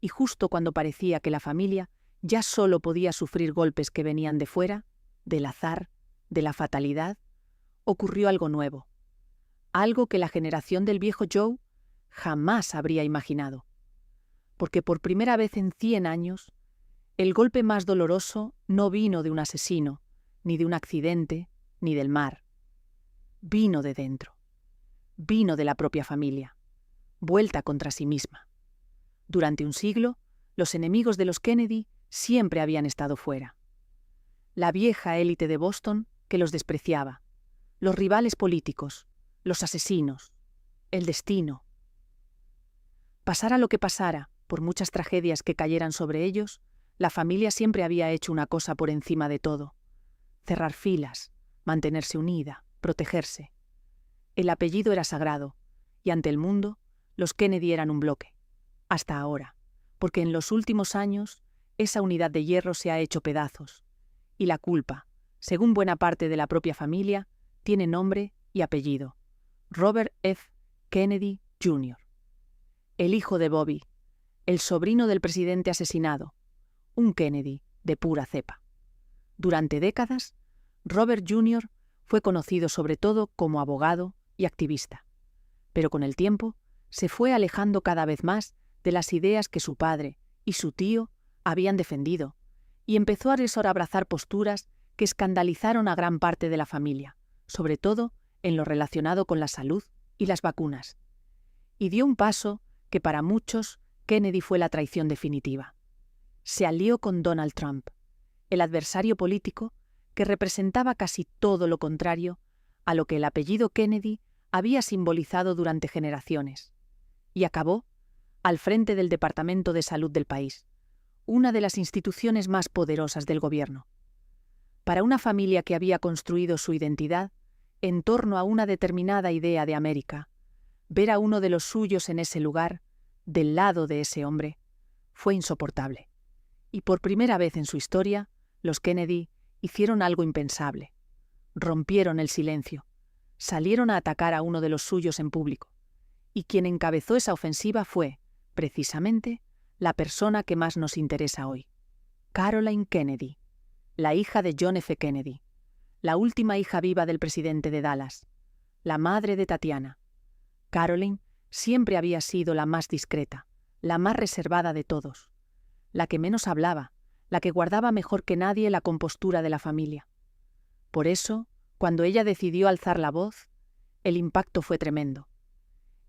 Y justo cuando parecía que la familia ya solo podía sufrir golpes que venían de fuera, del azar, de la fatalidad, ocurrió algo nuevo. Algo que la generación del viejo Joe jamás habría imaginado. Porque por primera vez en 100 años, el golpe más doloroso no vino de un asesino, ni de un accidente, ni del mar. Vino de dentro. Vino de la propia familia, vuelta contra sí misma. Durante un siglo, los enemigos de los Kennedy siempre habían estado fuera. La vieja élite de Boston que los despreciaba, los rivales políticos, los asesinos, el destino. Pasara lo que pasara, por muchas tragedias que cayeran sobre ellos, la familia siempre había hecho una cosa por encima de todo: cerrar filas, mantenerse unida, protegerse. El apellido era sagrado, y ante el mundo, los Kennedy eran un bloque. Hasta ahora, porque en los últimos años, esa unidad de hierro se ha hecho pedazos, y la culpa, según buena parte de la propia familia, tiene nombre y apellido: Robert F. Kennedy Jr., el hijo de Bobby, el sobrino del presidente asesinado, un Kennedy de pura cepa. Durante décadas, Robert Jr. fue conocido sobre todo como abogado y activista, pero con el tiempo se fue alejando cada vez más de las ideas que su padre y su tío habían defendido, y empezó a abrazar posturas que escandalizaron a gran parte de la familia, sobre todo en lo relacionado con la salud y las vacunas. Y dio un paso que para muchos Kennedy fue la traición definitiva. Se alió con Donald Trump, el adversario político que representaba casi todo lo contrario a lo que el apellido Kennedy había simbolizado durante generaciones, y acabó al frente del Departamento de Salud del país, una de las instituciones más poderosas del gobierno. Para una familia que había construido su identidad en torno a una determinada idea de América, ver a uno de los suyos en ese lugar, del lado de ese hombre, fue insoportable. Y por primera vez en su historia, los Kennedy hicieron algo impensable. Rompieron el silencio, salieron a atacar a uno de los suyos en público. Y quien encabezó esa ofensiva fue, precisamente, la persona que más nos interesa hoy. Caroline Kennedy, la hija de John F. Kennedy, la última hija viva del presidente de Dallas, la madre de Tatiana. Caroline siempre había sido la más discreta, la más reservada de todos, la que menos hablaba, la que guardaba mejor que nadie la compostura de la familia. Por eso, cuando ella decidió alzar la voz, el impacto fue tremendo.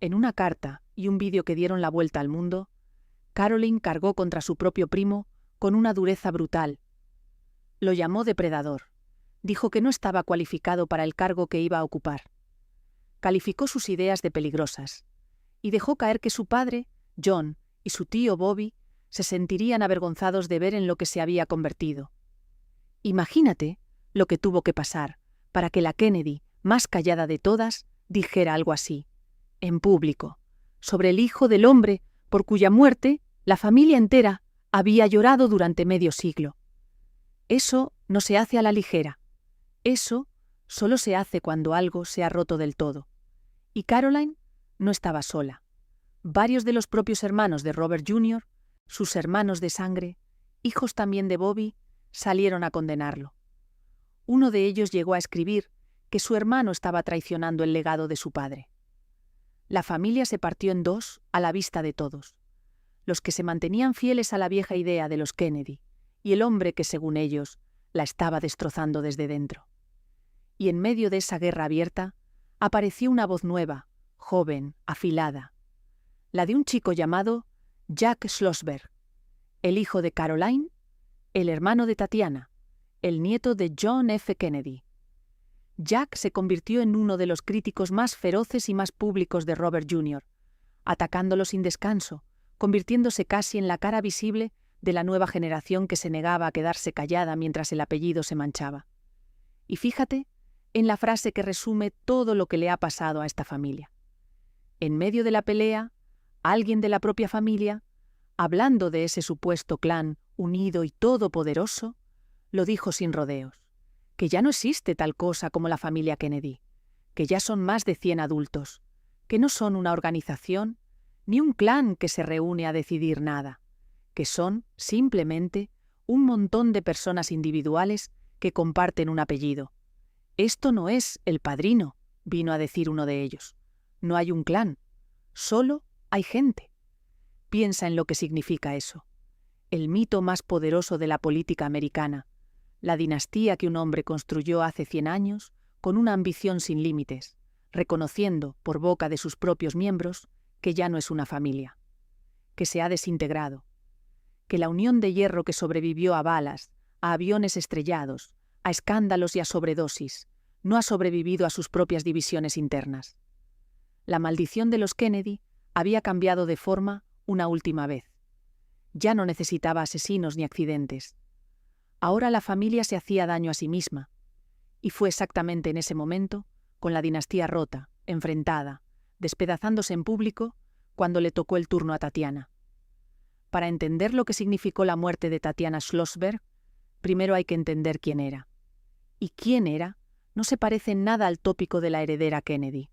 En una carta y un vídeo que dieron la vuelta al mundo, Caroline cargó contra su propio primo con una dureza brutal. Lo llamó depredador. Dijo que no estaba cualificado para el cargo que iba a ocupar. Calificó sus ideas de peligrosas y dejó caer que su padre, John, y su tío Bobby se sentirían avergonzados de ver en lo que se había convertido. Imagínate lo que tuvo que pasar para que la Kennedy, más callada de todas, dijera algo así, en público, sobre el hijo del hombre por cuya muerte la familia entera había llorado durante medio siglo. Eso no se hace a la ligera. Eso solo se hace cuando algo se ha roto del todo. Y Caroline no estaba sola. Varios de los propios hermanos de Robert Jr., sus hermanos de sangre, hijos también de Bobby, salieron a condenarlo. Uno de ellos llegó a escribir que su hermano estaba traicionando el legado de su padre. La familia se partió en dos a la vista de todos. Los que se mantenían fieles a la vieja idea de los Kennedy y el hombre que, según ellos, la estaba destrozando desde dentro. Y en medio de esa guerra abierta, apareció una voz nueva, joven, afilada, la de un chico llamado Jack Schlossberg, el hijo de Caroline, el hermano de Tatiana, el nieto de John F. Kennedy. Jack se convirtió en uno de los críticos más feroces y más públicos de Robert Jr., atacándolo sin descanso, convirtiéndose casi en la cara visible de la nueva generación que se negaba a quedarse callada mientras el apellido se manchaba. Y fíjate en la frase que resume todo lo que le ha pasado a esta familia. En medio de la pelea, alguien de la propia familia, hablando de ese supuesto clan unido y todopoderoso, lo dijo sin rodeos, que ya no existe tal cosa como la familia Kennedy, que ya son más de 100 adultos, que no son una organización ni un clan que se reúne a decidir nada, que son, simplemente, un montón de personas individuales que comparten un apellido. Esto no es El Padrino, vino a decir uno de ellos. No hay un clan, solo hay gente. Piensa en lo que significa eso. El mito más poderoso de la política americana, la dinastía que un hombre construyó hace 100 años con una ambición sin límites, reconociendo, por boca de sus propios miembros, que ya no es una familia, que se ha desintegrado, que la unión de hierro que sobrevivió a balas, a aviones estrellados, a escándalos y a sobredosis, no ha sobrevivido a sus propias divisiones internas. La maldición de los Kennedy había cambiado de forma una última vez. Ya no necesitaba asesinos ni accidentes. Ahora la familia se hacía daño a sí misma. Y fue exactamente en ese momento, con la dinastía rota, enfrentada, despedazándose en público, cuando le tocó el turno a Tatiana. Para entender lo que significó la muerte de Tatiana Schlossberg, primero hay que entender quién era. Y quién era no se parece en nada al tópico de la heredera Kennedy.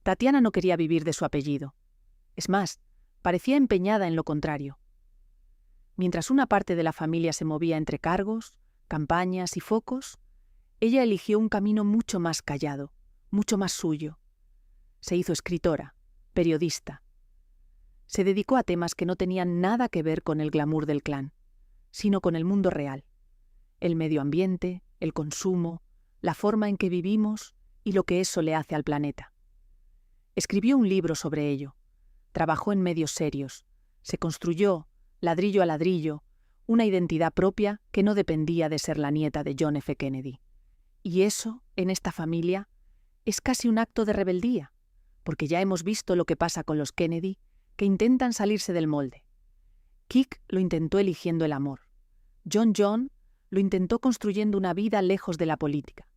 Tatiana no quería vivir de su apellido. Es más, parecía empeñada en lo contrario. Mientras una parte de la familia se movía entre cargos, campañas y focos, ella eligió un camino mucho más callado, mucho más suyo. Se hizo escritora, periodista. Se dedicó a temas que no tenían nada que ver con el glamour del clan, sino con el mundo real. El medio ambiente, el consumo, la forma en que vivimos y lo que eso le hace al planeta. Escribió un libro sobre ello. Trabajó en medios serios. Se construyó, ladrillo a ladrillo, una identidad propia que no dependía de ser la nieta de John F. Kennedy. Y eso, en esta familia, es casi un acto de rebeldía, porque ya hemos visto lo que pasa con los Kennedy, que intentan salirse del molde. Kik lo intentó eligiendo el amor. John Lo intentó construyendo una vida lejos de la política.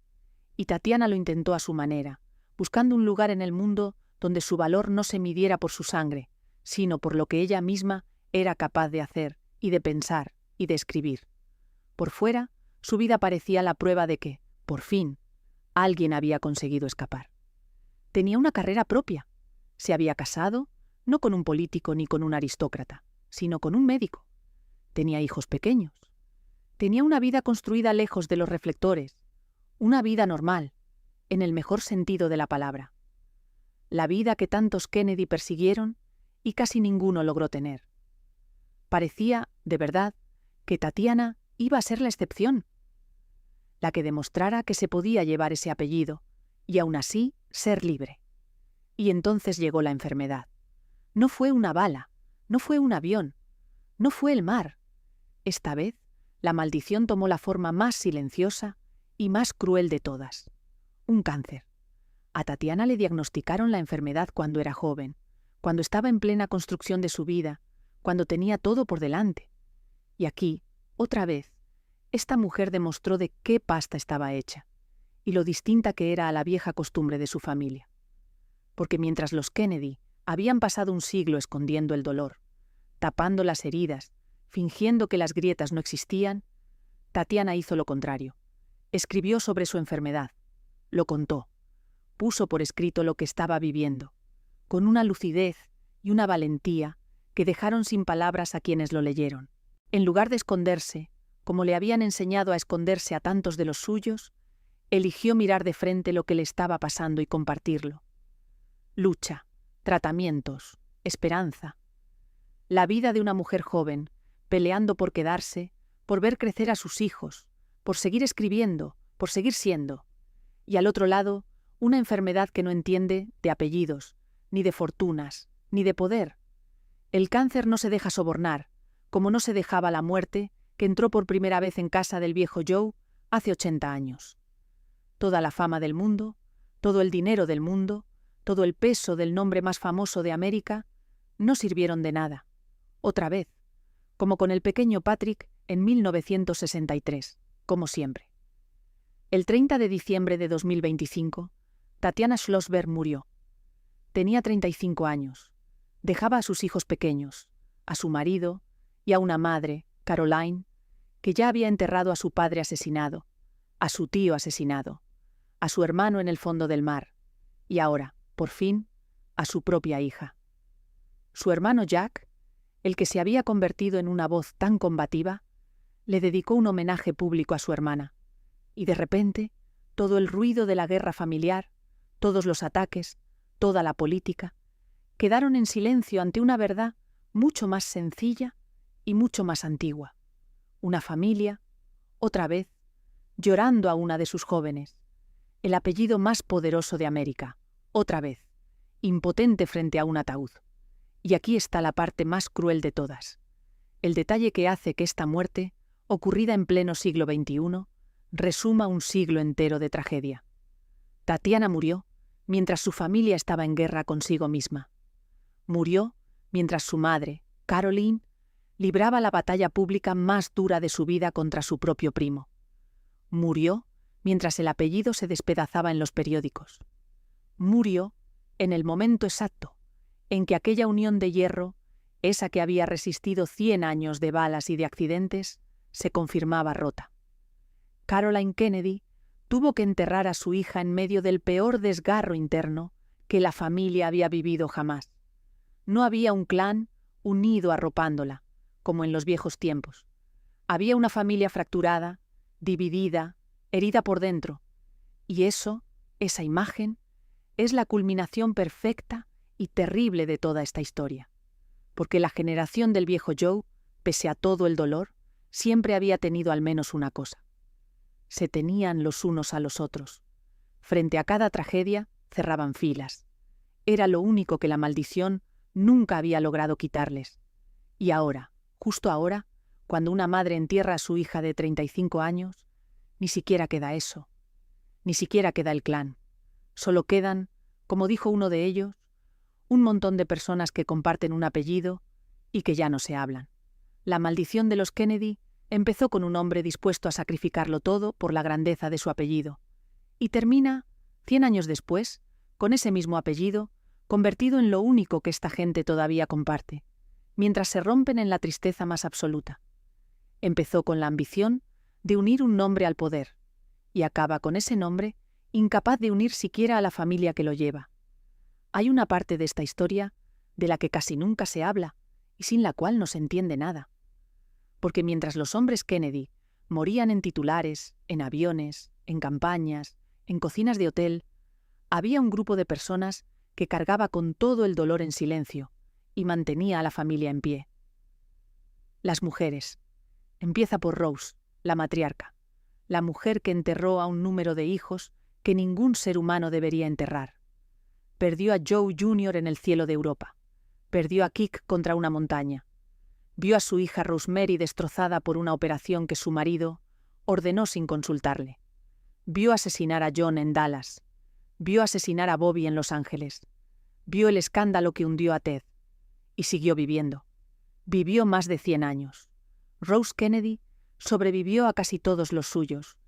Y Tatiana lo intentó a su manera, buscando un lugar en el mundo donde su valor no se midiera por su sangre, sino por lo que ella misma era capaz de hacer y de pensar y de escribir. Por fuera, su vida parecía la prueba de que, por fin, alguien había conseguido escapar. Tenía una carrera propia. Se había casado, no con un político ni con un aristócrata, sino con un médico. Tenía hijos pequeños. Tenía una vida construida lejos de los reflectores, una vida normal, en el mejor sentido de la palabra. La vida que tantos Kennedy persiguieron y casi ninguno logró tener. Parecía, de verdad, que Tatiana iba a ser la excepción, la que demostrara que se podía llevar ese apellido y aún así ser libre. Y entonces llegó la enfermedad. No fue una bala, no fue un avión, no fue el mar. Esta vez, la maldición tomó la forma más silenciosa y más cruel de todas: un cáncer. A Tatiana le diagnosticaron la enfermedad cuando era joven, cuando estaba en plena construcción de su vida, cuando tenía todo por delante. Y aquí, otra vez, esta mujer demostró de qué pasta estaba hecha y lo distinta que era a la vieja costumbre de su familia. Porque mientras los Kennedy habían pasado un siglo escondiendo el dolor, tapando las heridas, fingiendo que las grietas no existían, Tatiana hizo lo contrario. Escribió sobre su enfermedad, lo contó, puso por escrito lo que estaba viviendo, con una lucidez y una valentía que dejaron sin palabras a quienes lo leyeron. En lugar de esconderse, como le habían enseñado a esconderse a tantos de los suyos, eligió mirar de frente lo que le estaba pasando y compartirlo. Lucha, tratamientos, esperanza. La vida de una mujer joven, peleando por quedarse, por ver crecer a sus hijos, por seguir escribiendo, por seguir siendo. Y al otro lado, una enfermedad que no entiende de apellidos, ni de fortunas, ni de poder. El cáncer no se deja sobornar, como no se dejaba la muerte, que entró por primera vez en casa del viejo Joe hace 80 años. Toda la fama del mundo, todo el dinero del mundo, todo el peso del nombre más famoso de América, no sirvieron de nada. Otra vez, como con el pequeño Patrick en 1963, como siempre. El 30 de diciembre de 2025, Tatiana Schlossberg murió. Tenía 35 años. Dejaba a sus hijos pequeños, a su marido y a una madre, Caroline, que ya había enterrado a su padre asesinado, a su tío asesinado, a su hermano en el fondo del mar, y ahora, por fin, a su propia hija. Su hermano Jack, el que se había convertido en una voz tan combativa, le dedicó un homenaje público a su hermana, y de repente, todo el ruido de la guerra familiar, todos los ataques, toda la política, quedaron en silencio ante una verdad mucho más sencilla y mucho más antigua. Una familia, otra vez, llorando a una de sus jóvenes, el apellido más poderoso de América, otra vez, impotente frente a un ataúd. Y aquí está la parte más cruel de todas, el detalle que hace que esta muerte, ocurrida en pleno siglo XXI, resuma un siglo entero de tragedia. Tatiana murió mientras su familia estaba en guerra consigo misma. Murió mientras su madre, Caroline, libraba la batalla pública más dura de su vida contra su propio primo. Murió mientras el apellido se despedazaba en los periódicos. Murió en el momento exacto en que aquella unión de hierro, esa que había resistido 100 años de balas y de accidentes, se confirmaba rota. Caroline Kennedy tuvo que enterrar a su hija en medio del peor desgarro interno que la familia había vivido jamás. No había un clan unido arropándola, como en los viejos tiempos. Había una familia fracturada, dividida, herida por dentro. Y eso, esa imagen, es la culminación perfecta y terrible de toda esta historia. Porque la generación del viejo Joe, pese a todo el dolor, siempre había tenido al menos una cosa. Se tenían los unos a los otros. Frente a cada tragedia, cerraban filas. Era lo único que la maldición nunca había logrado quitarles. Y ahora, justo ahora, cuando una madre entierra a su hija de 35 años, ni siquiera queda eso. Ni siquiera queda el clan. Solo quedan, como dijo uno de ellos, un montón de personas que comparten un apellido y que ya no se hablan. La maldición de los Kennedy Empezó con un hombre dispuesto a sacrificarlo todo por la grandeza de su apellido, y termina, 100 años después, con ese mismo apellido, convertido en lo único que esta gente todavía comparte, mientras se rompen en la tristeza más absoluta. Empezó con la ambición de unir un nombre al poder, y acaba con ese nombre incapaz de unir siquiera a la familia que lo lleva. Hay una parte de esta historia de la que casi nunca se habla y sin la cual no se entiende nada. Porque mientras los hombres Kennedy morían en titulares, en aviones, en campañas, en cocinas de hotel, había un grupo de personas que cargaba con todo el dolor en silencio y mantenía a la familia en pie. Las mujeres. Empieza por Rose, la matriarca, la mujer que enterró a un número de hijos que ningún ser humano debería enterrar. Perdió a Joe Jr. en el cielo de Europa. Perdió a Kik contra una montaña. Vio a su hija Rosemary destrozada por una operación que su marido ordenó sin consultarle. Vio asesinar a John en Dallas. Vio asesinar a Bobby en Los Ángeles. Vio el escándalo que hundió a Ted. Y siguió viviendo. Vivió más de 100 años. Rose Kennedy sobrevivió a casi todos los suyos,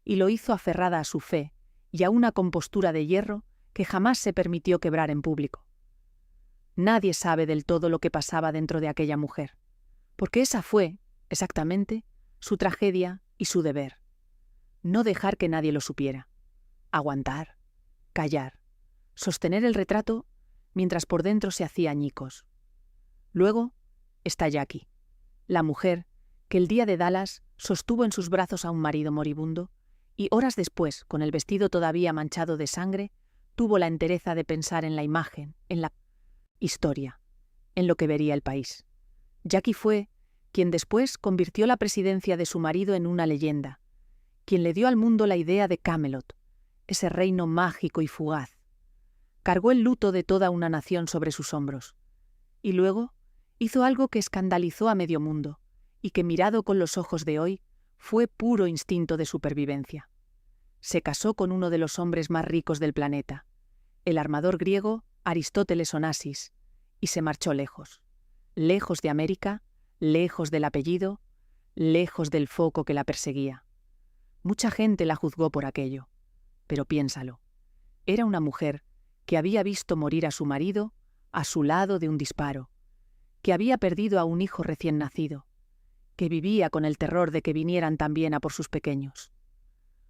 y lo hizo aferrada a su fe y a una compostura de hierro que jamás se permitió quebrar en público. Nadie sabe del todo lo que pasaba dentro de aquella mujer, porque esa fue, exactamente, su tragedia y su deber. No dejar que nadie lo supiera. Aguantar, callar, sostener el retrato mientras por dentro se hacía añicos. Luego está Jackie, la mujer que el día de Dallas sostuvo en sus brazos a un marido moribundo y horas después, con el vestido todavía manchado de sangre, tuvo la entereza de pensar en la imagen, en la historia, en lo que vería el país. Jackie fue quien después convirtió la presidencia de su marido en una leyenda, quien le dio al mundo la idea de Camelot, ese reino mágico y fugaz. Cargó el luto de toda una nación sobre sus hombros. Y luego hizo algo que escandalizó a medio mundo, y que mirado con los ojos de hoy, fue puro instinto de supervivencia. Se casó con uno de los hombres más ricos del planeta, el armador griego Aristóteles Onassis, y se marchó lejos. Lejos de América, lejos del apellido, lejos del foco que la perseguía. Mucha gente la juzgó por aquello, pero piénsalo. Era una mujer que había visto morir a su marido a su lado de un disparo, que había perdido a un hijo recién nacido, que vivía con el terror de que vinieran también a por sus pequeños.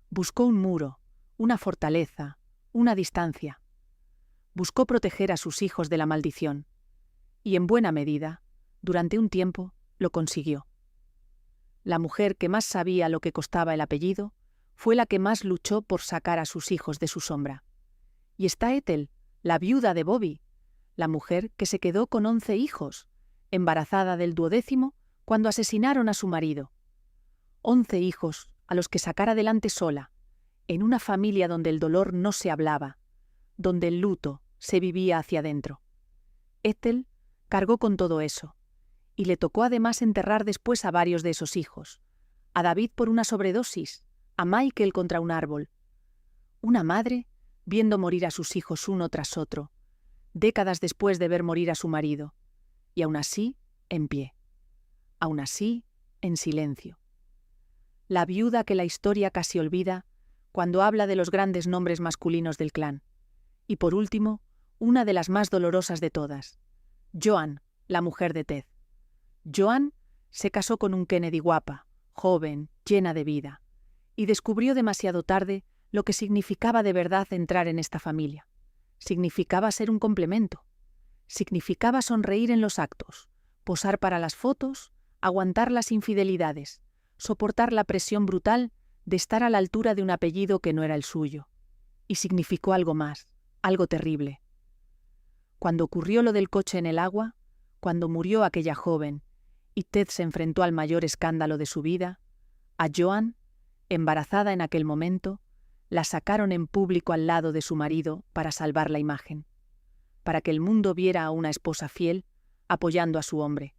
Buscó un muro, una fortaleza, una distancia. Buscó proteger a sus hijos de la maldición, y en buena medida, durante un tiempo, lo consiguió. La mujer que más sabía lo que costaba el apellido fue la que más luchó por sacar a sus hijos de su sombra. Y está Ethel, la viuda de Bobby, la mujer que se quedó con 11 hijos, embarazada del 12º cuando asesinaron a su marido. 11 hijos a los que sacar adelante sola, en una familia donde el dolor no se hablaba, donde el luto se vivía hacia adentro. Ethel cargó con todo eso, y le tocó además enterrar después a varios de esos hijos, a David por una sobredosis, a Michael contra un árbol. Una madre viendo morir a sus hijos uno tras otro, décadas después de ver morir a su marido, y aún así, en pie. Aún así, en silencio. La viuda que la historia casi olvida cuando habla de los grandes nombres masculinos del clan. Y por último, una de las más dolorosas de todas, Joan, la mujer de Ted. Joan se casó con un Kennedy guapa, joven, llena de vida, y descubrió demasiado tarde lo que significaba de verdad entrar en esta familia. Significaba ser un complemento. Significaba sonreír en los actos, posar para las fotos, aguantar las infidelidades, soportar la presión brutal de estar a la altura de un apellido que no era el suyo. Y significó algo más, algo terrible. Cuando ocurrió lo del coche en el agua, cuando murió aquella joven, y Ted se enfrentó al mayor escándalo de su vida, a Joan, embarazada en aquel momento, la sacaron en público al lado de su marido para salvar la imagen, para que el mundo viera a una esposa fiel apoyando a su hombre.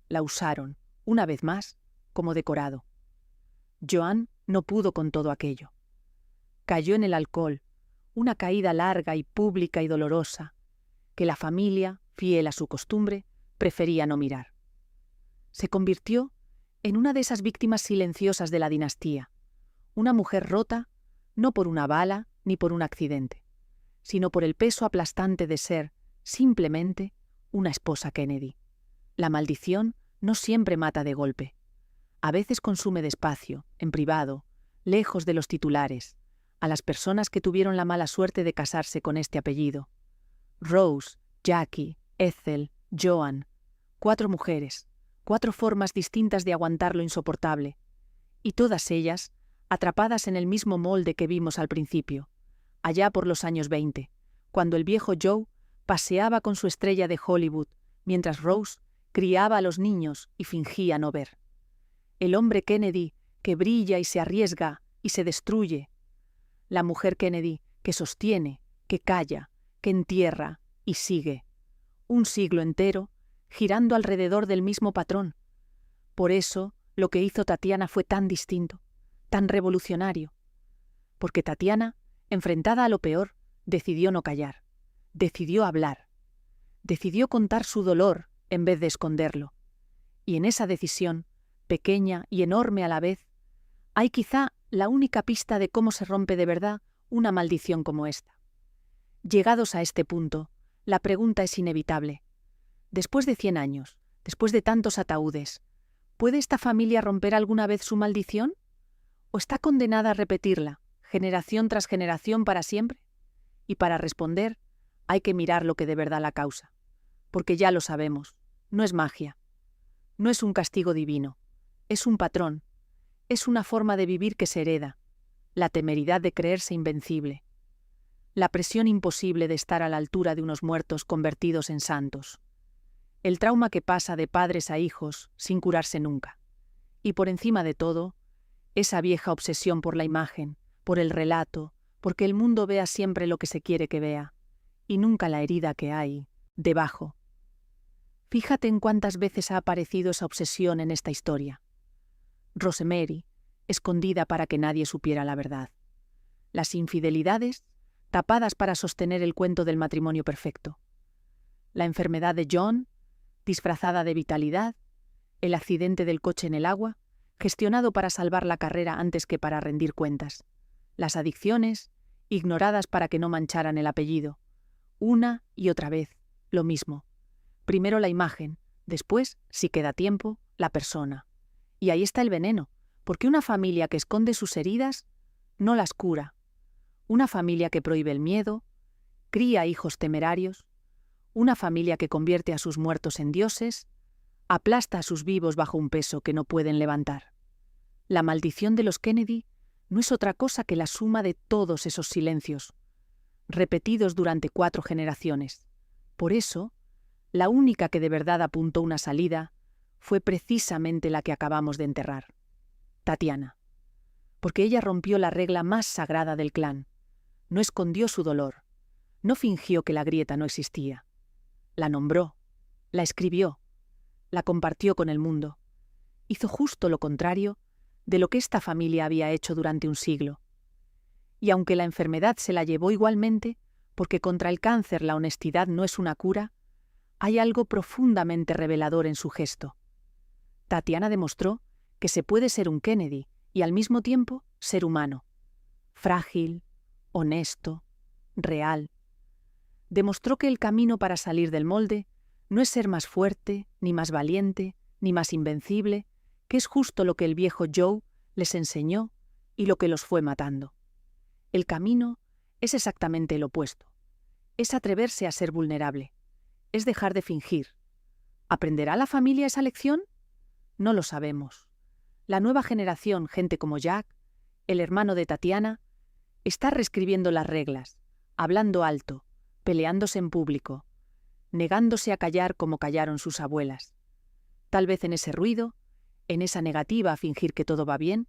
La usaron, una vez más, como decorado. Joan no pudo con todo aquello. Cayó en el alcohol, una caída larga y pública y dolorosa, que la familia, fiel a su costumbre, prefería no mirar. Se convirtió en una de esas víctimas silenciosas de la dinastía, una mujer rota, no por una bala ni por un accidente, sino por el peso aplastante de ser, simplemente, una esposa Kennedy. La maldición no siempre mata de golpe. A veces consume despacio, en privado, lejos de los titulares, a las personas que tuvieron la mala suerte de casarse con este apellido. Rose, Jackie, Ethel, Joan. 4 mujeres, 4 formas distintas de aguantar lo insoportable, y todas ellas atrapadas en el mismo molde que vimos al principio, allá por los años 20, cuando el viejo Joe paseaba con su estrella de Hollywood, mientras Rose criaba a los niños y fingía no ver. El hombre Kennedy que brilla y se arriesga y se destruye. La mujer Kennedy que sostiene, que calla, que entierra y sigue. Un siglo entero girando alrededor del mismo patrón. Por eso lo que hizo Tatiana fue tan distinto, tan revolucionario. Porque Tatiana, enfrentada a lo peor, decidió no callar, decidió hablar, decidió contar su dolor en vez de esconderlo. Y en esa decisión, pequeña y enorme a la vez, hay quizá la única pista de cómo se rompe de verdad una maldición como esta. Llegados a este punto, la pregunta es inevitable. Después de 100 años, después de tantos ataúdes, ¿puede esta familia romper alguna vez su maldición? ¿O está condenada a repetirla, generación tras generación para siempre? Y para responder, hay que mirar lo que de verdad la causa. Porque ya lo sabemos, no es magia. No es un castigo divino. Es un patrón. Es una forma de vivir que se hereda. La temeridad de creerse invencible. La presión imposible de estar a la altura de unos muertos convertidos en santos. El trauma que pasa de padres a hijos sin curarse nunca. Y por encima de todo, esa vieja obsesión por la imagen, por el relato, porque el mundo vea siempre lo que se quiere que vea, y nunca la herida que hay debajo. Fíjate en cuántas veces ha aparecido esa obsesión en esta historia. Rosemary, escondida para que nadie supiera la verdad. Las infidelidades, tapadas para sostener el cuento del matrimonio perfecto. La enfermedad de John, disfrazada de vitalidad. El accidente del coche en el agua, gestionado para salvar la carrera antes que para rendir cuentas. Las adicciones, ignoradas para que no mancharan el apellido. Una y otra vez, lo mismo. Primero la imagen, después, si queda tiempo, la persona. Y ahí está el veneno, porque una familia que esconde sus heridas no las cura. Una familia que prohíbe el miedo, cría hijos temerarios, una familia que convierte a sus muertos en dioses, aplasta a sus vivos bajo un peso que no pueden levantar. La maldición de los Kennedy no es otra cosa que la suma de todos esos silencios, repetidos durante 4 generaciones. Por eso, la única que de verdad apuntó una salida fue precisamente la que acabamos de enterrar, Tatiana. Porque ella rompió la regla más sagrada del clan. No escondió su dolor, no fingió que la grieta no existía. La nombró, la escribió, la compartió con el mundo. Hizo justo lo contrario de lo que esta familia había hecho durante un siglo. Y aunque la enfermedad se la llevó igualmente, porque contra el cáncer la honestidad no es una cura, hay algo profundamente revelador en su gesto. Tatiana demostró que se puede ser un Kennedy y al mismo tiempo ser humano, frágil, honesto, real. Demostró que el camino para salir del molde no es ser más fuerte, ni más valiente, ni más invencible, que es justo lo que el viejo Joe les enseñó y lo que los fue matando. El camino es exactamente el opuesto. Es atreverse a ser vulnerable. Es dejar de fingir. ¿Aprenderá la familia esa lección? No lo sabemos. La nueva generación, gente como Jack, el hermano de Tatiana, está reescribiendo las reglas, hablando alto, peleándose en público, negándose a callar como callaron sus abuelas. Tal vez en ese ruido, en esa negativa a fingir que todo va bien,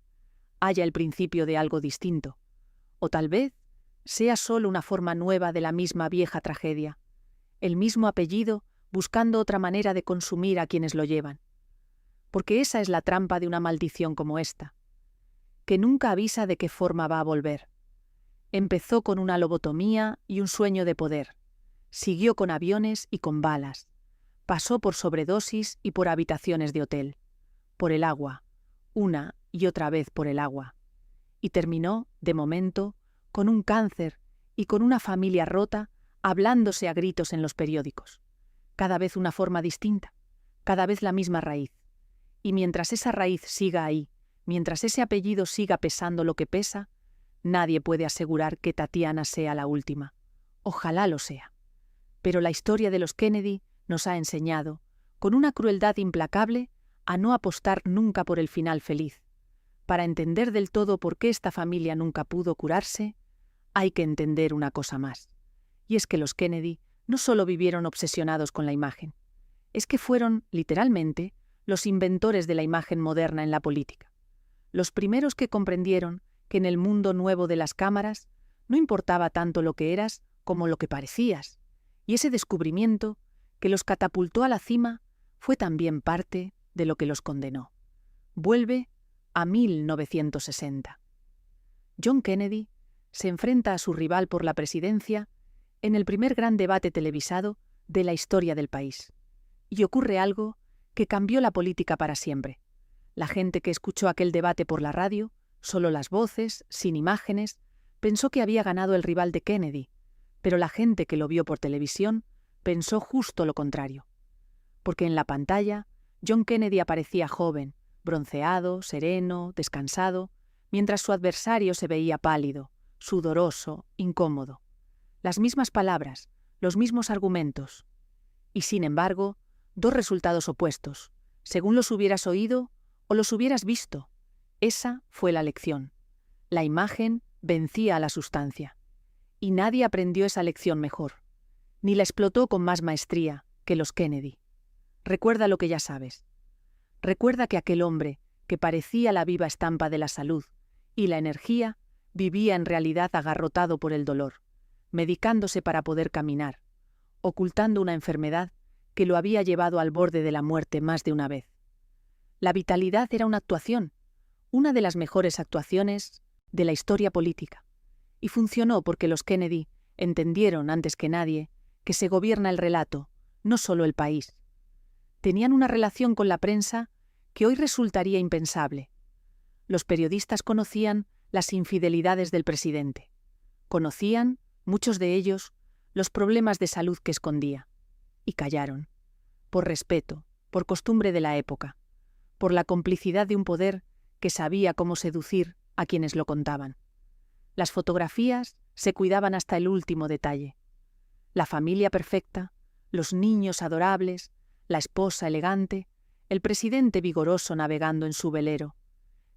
haya el principio de algo distinto. O tal vez sea solo una forma nueva de la misma vieja tragedia, el mismo apellido buscando otra manera de consumir a quienes lo llevan. Porque esa es la trampa de una maldición como esta, que nunca avisa de qué forma va a volver. Empezó con una lobotomía y un sueño de poder. Siguió con aviones y con balas. Pasó por sobredosis y por habitaciones de hotel. Por el agua, una y otra vez por el agua, y terminó, de momento, con un cáncer y con una familia rota, hablándose a gritos en los periódicos. Cada vez una forma distinta, cada vez la misma raíz. Y mientras esa raíz siga ahí, mientras ese apellido siga pesando lo que pesa, nadie puede asegurar que Tatiana sea la última. Ojalá lo sea. Pero la historia de los Kennedy nos ha enseñado, con una crueldad implacable, a no apostar nunca por el final feliz. Para entender del todo por qué esta familia nunca pudo curarse, hay que entender una cosa más. Y es que los Kennedy no solo vivieron obsesionados con la imagen, es que fueron, literalmente, los inventores de la imagen moderna en la política. Los primeros que comprendieron que en el mundo nuevo de las cámaras no importaba tanto lo que eras como lo que parecías, y ese descubrimiento, que los catapultó a la cima, fue también parte de lo que los condenó. Vuelve a 1960. John Kennedy se enfrenta a su rival por la presidencia en el primer gran debate televisado de la historia del país. Y ocurre algo que cambió la política para siempre. La gente que escuchó aquel debate por la radio, solo las voces, sin imágenes, pensó que había ganado el rival de Kennedy, pero la gente que lo vio por televisión pensó justo lo contrario. Porque en la pantalla, John Kennedy aparecía joven, bronceado, sereno, descansado, mientras su adversario se veía pálido, sudoroso, incómodo. Las mismas palabras, los mismos argumentos. Y sin embargo, dos resultados opuestos, según los hubieras oído o los hubieras visto. Esa fue la lección. La imagen vencía a la sustancia. Y nadie aprendió esa lección mejor, ni la explotó con más maestría que los Kennedy. Recuerda lo que ya sabes. Recuerda que aquel hombre, que parecía la viva estampa de la salud y la energía, vivía en realidad agarrotado por el dolor, medicándose para poder caminar, ocultando una enfermedad que lo había llevado al borde de la muerte más de una vez. La vitalidad era una actuación, una de las mejores actuaciones de la historia política, y funcionó porque los Kennedy entendieron antes que nadie que se gobierna el relato, no solo el país. Tenían una relación con la prensa que hoy resultaría impensable. Los periodistas conocían las infidelidades del presidente. Conocían, muchos de ellos, los problemas de salud que escondía. Y callaron. Por respeto, por costumbre de la época, por la complicidad de un poder que sabía cómo seducir a quienes lo contaban. Las fotografías se cuidaban hasta el último detalle. La familia perfecta, los niños adorables, la esposa elegante, el presidente vigoroso navegando en su velero.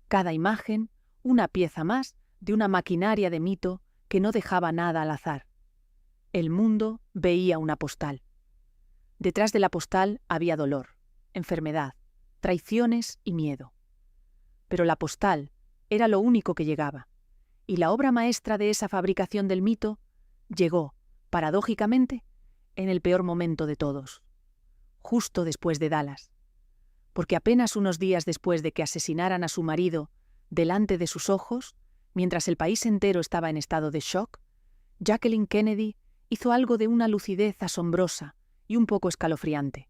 Cada imagen, una pieza más de una maquinaria de mito que no dejaba nada al azar. El mundo veía una postal. Detrás de la postal había dolor, enfermedad, traiciones y miedo. Pero la postal era lo único que llegaba, y la obra maestra de esa fabricación del mito llegó, paradójicamente, en el peor momento de todos, justo después de Dallas, porque apenas unos días después de que asesinaran a su marido delante de sus ojos, mientras el país entero estaba en estado de shock, Jacqueline Kennedy hizo algo de una lucidez asombrosa y un poco escalofriante.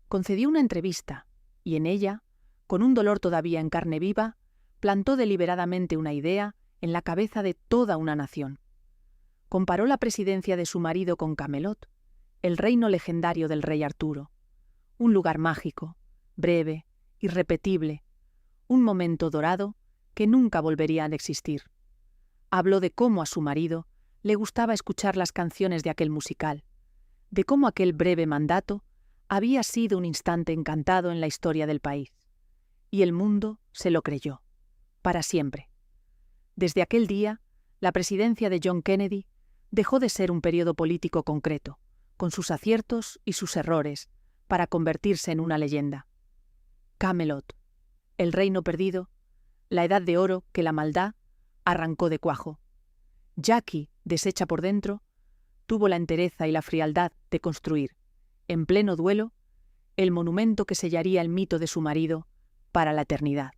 Concedió una entrevista, y en ella, con un dolor todavía en carne viva, plantó deliberadamente una idea en la cabeza de toda una nación. Comparó la presidencia de su marido con Camelot, el reino legendario del rey Arturo, un lugar mágico, breve, irrepetible, un momento dorado que nunca volvería a existir. Habló de cómo a su marido le gustaba escuchar las canciones de aquel musical, de cómo aquel breve mandato había sido un instante encantado en la historia del país. Y el mundo se lo creyó, para siempre. Desde aquel día, la presidencia de John Kennedy dejó de ser un periodo político concreto, con sus aciertos y sus errores, para convertirse en una leyenda. Camelot, el reino perdido, la edad de oro que la maldad arrancó de cuajo. Jackie, deshecha por dentro, tuvo la entereza y la frialdad de construir, en pleno duelo, el monumento que sellaría el mito de su marido para la eternidad.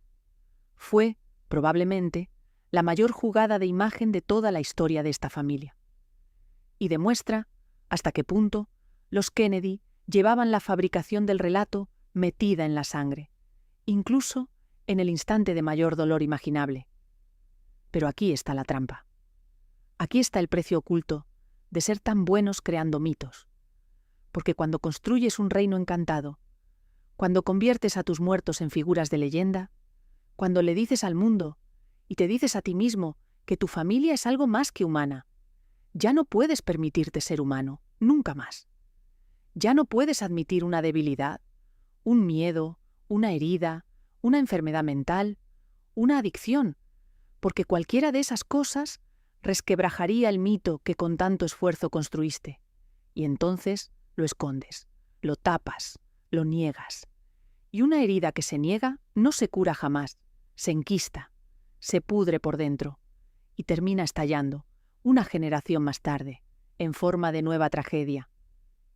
Fue, probablemente, la mayor jugada de imagen de toda la historia de esta familia. Y demuestra hasta qué punto los Kennedy llevaban la fabricación del relato metida en la sangre, incluso en el instante de mayor dolor imaginable. Pero aquí está la trampa. Aquí está el precio oculto de ser tan buenos creando mitos. Porque cuando construyes un reino encantado, cuando conviertes a tus muertos en figuras de leyenda, cuando le dices al mundo y te dices a ti mismo que tu familia es algo más que humana, ya no puedes permitirte ser humano, nunca más. Ya no puedes admitir una debilidad, un miedo, una herida, una enfermedad mental, una adicción, porque cualquiera de esas cosas resquebrajaría el mito que con tanto esfuerzo construiste. Y entonces lo escondes, lo tapas, lo niegas. Y una herida que se niega no se cura jamás, se enquista, se pudre por dentro y termina estallando, una generación más tarde, en forma de nueva tragedia.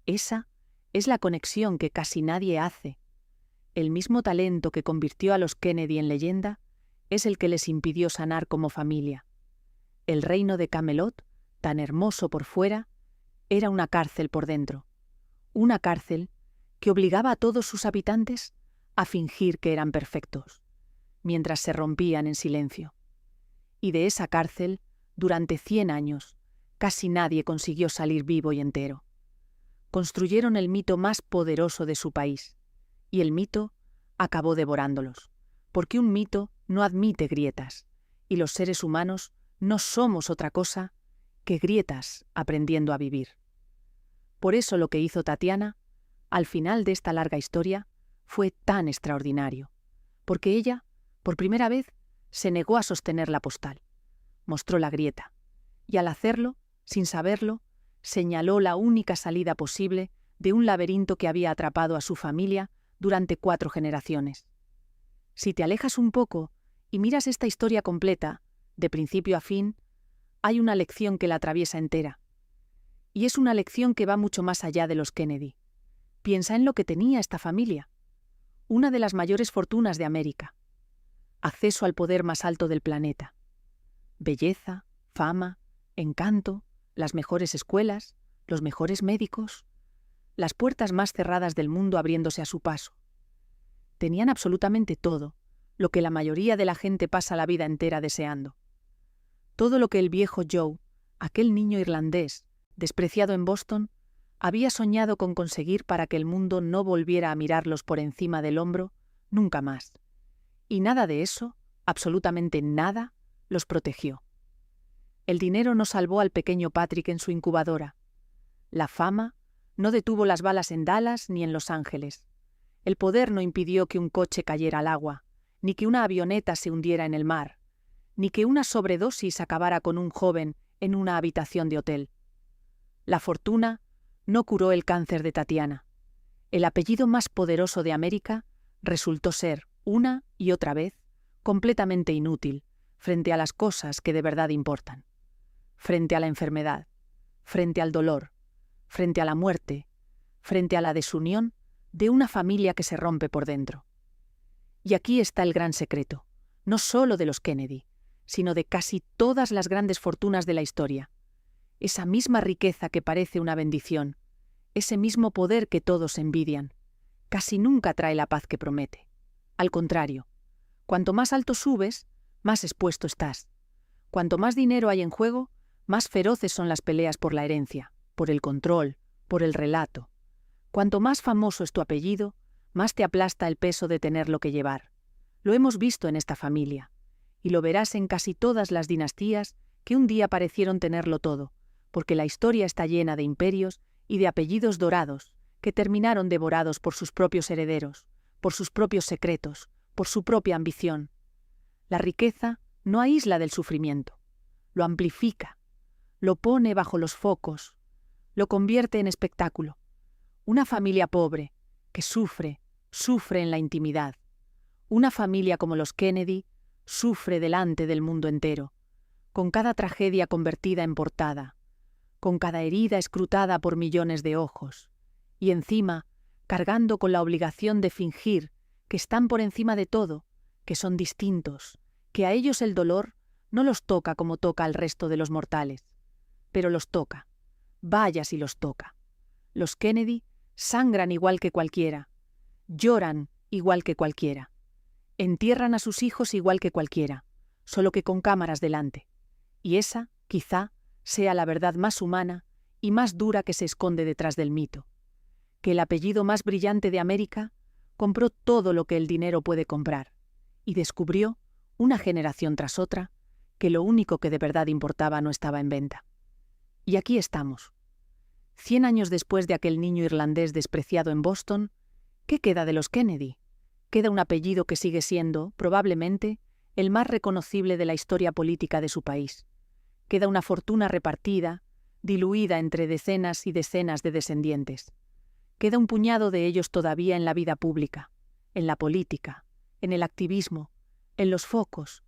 Esa es la conexión que casi nadie hace. El mismo talento que convirtió a los Kennedy en leyenda es el que les impidió sanar como familia. El reino de Camelot, tan hermoso por fuera, era una cárcel por dentro. Una cárcel que obligaba a todos sus habitantes a fingir que eran perfectos, mientras se rompían en silencio. Y de esa cárcel, durante 100 años, casi nadie consiguió salir vivo y entero. Construyeron el mito más poderoso de su país, y el mito acabó devorándolos, porque un mito no admite grietas, y los seres humanos no somos otra cosa que grietas aprendiendo a vivir. Por eso lo que hizo Tatiana, al final de esta larga historia, fue tan extraordinario, porque ella, por primera vez, se negó a sostener la postal, mostró la grieta, y al hacerlo, sin saberlo, señaló la única salida posible de un laberinto que había atrapado a su familia durante 4 generaciones. Si te alejas un poco y miras esta historia completa, de principio a fin, hay una lección que la atraviesa entera. Y es una lección que va mucho más allá de los Kennedy. Piensa en lo que tenía esta familia. Una de las mayores fortunas de América. Acceso al poder más alto del planeta. Belleza, fama, encanto, las mejores escuelas, los mejores médicos, las puertas más cerradas del mundo abriéndose a su paso. Tenían absolutamente todo, lo que la mayoría de la gente pasa la vida entera deseando. Todo lo que el viejo Joe, aquel niño irlandés, despreciado en Boston, había soñado con conseguir para que el mundo no volviera a mirarlos por encima del hombro nunca más. Y nada de eso, absolutamente nada, los protegió. El dinero no salvó al pequeño Patrick en su incubadora. La fama no detuvo las balas en Dallas ni en Los Ángeles. El poder no impidió que un coche cayera al agua, ni que una avioneta se hundiera en el mar, ni que una sobredosis acabara con un joven en una habitación de hotel. La fortuna no curó el cáncer de Tatiana. El apellido más poderoso de América resultó ser, una y otra vez, completamente inútil frente a las cosas que de verdad importan. Frente a la enfermedad, frente al dolor, frente a la muerte, frente a la desunión de una familia que se rompe por dentro. Y aquí está el gran secreto, no solo de los Kennedy, sino de casi todas las grandes fortunas de la historia. Esa misma riqueza que parece una bendición, ese mismo poder que todos envidian, casi nunca trae la paz que promete. Al contrario, cuanto más alto subes, más expuesto estás. Cuanto más dinero hay en juego, más feroces son las peleas por la herencia, por el control, por el relato. Cuanto más famoso es tu apellido, más te aplasta el peso de tenerlo que llevar. Lo hemos visto en esta familia, y lo verás en casi todas las dinastías que un día parecieron tenerlo todo, porque la historia está llena de imperios y de apellidos dorados que terminaron devorados por sus propios herederos, por sus propios secretos, por su propia ambición. La riqueza no aísla del sufrimiento, lo amplifica, lo pone bajo los focos, lo convierte en espectáculo. Una familia pobre, que sufre en la intimidad. Una familia como los Kennedy sufre delante del mundo entero, con cada tragedia convertida en portada, con cada herida escrutada por millones de ojos, y encima cargando con la obligación de fingir que están por encima de todo, que son distintos, que a ellos el dolor no los toca como toca al resto de los mortales. Pero los toca, vaya si los toca. Los Kennedy sangran igual que cualquiera, lloran igual que cualquiera. Entierran a sus hijos igual que cualquiera, solo que con cámaras delante. Y esa, quizá, sea la verdad más humana y más dura que se esconde detrás del mito. Que el apellido más brillante de América compró todo lo que el dinero puede comprar y descubrió, una generación tras otra, que lo único que de verdad importaba no estaba en venta. Y aquí estamos. 100 años después de aquel niño irlandés despreciado en Boston, ¿qué queda de los Kennedy? Queda un apellido que sigue siendo, probablemente, el más reconocible de la historia política de su país. Queda una fortuna repartida, diluida entre decenas y decenas de descendientes. Queda un puñado de ellos todavía en la vida pública, en la política, en el activismo, en los focos,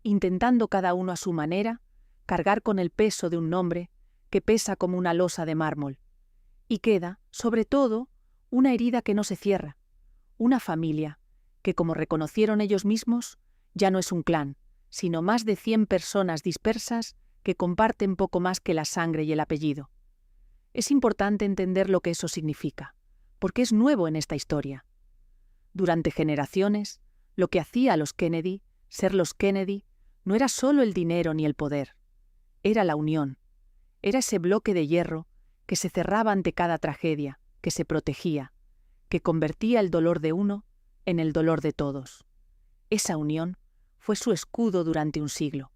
intentando cada uno a su manera cargar con el peso de un nombre que pesa como una losa de mármol. Y queda, sobre todo, una herida que no se cierra, una familia que, como reconocieron ellos mismos, ya no es un clan, sino más de 100 personas dispersas que comparten poco más que la sangre y el apellido. Es importante entender lo que eso significa, porque es nuevo en esta historia. Durante generaciones, lo que hacía a los Kennedy ser los Kennedy no era solo el dinero ni el poder, era la unión, era ese bloque de hierro que se cerraba ante cada tragedia, que se protegía, que convertía el dolor de uno en el dolor de todos. Esa unión fue su escudo durante un siglo.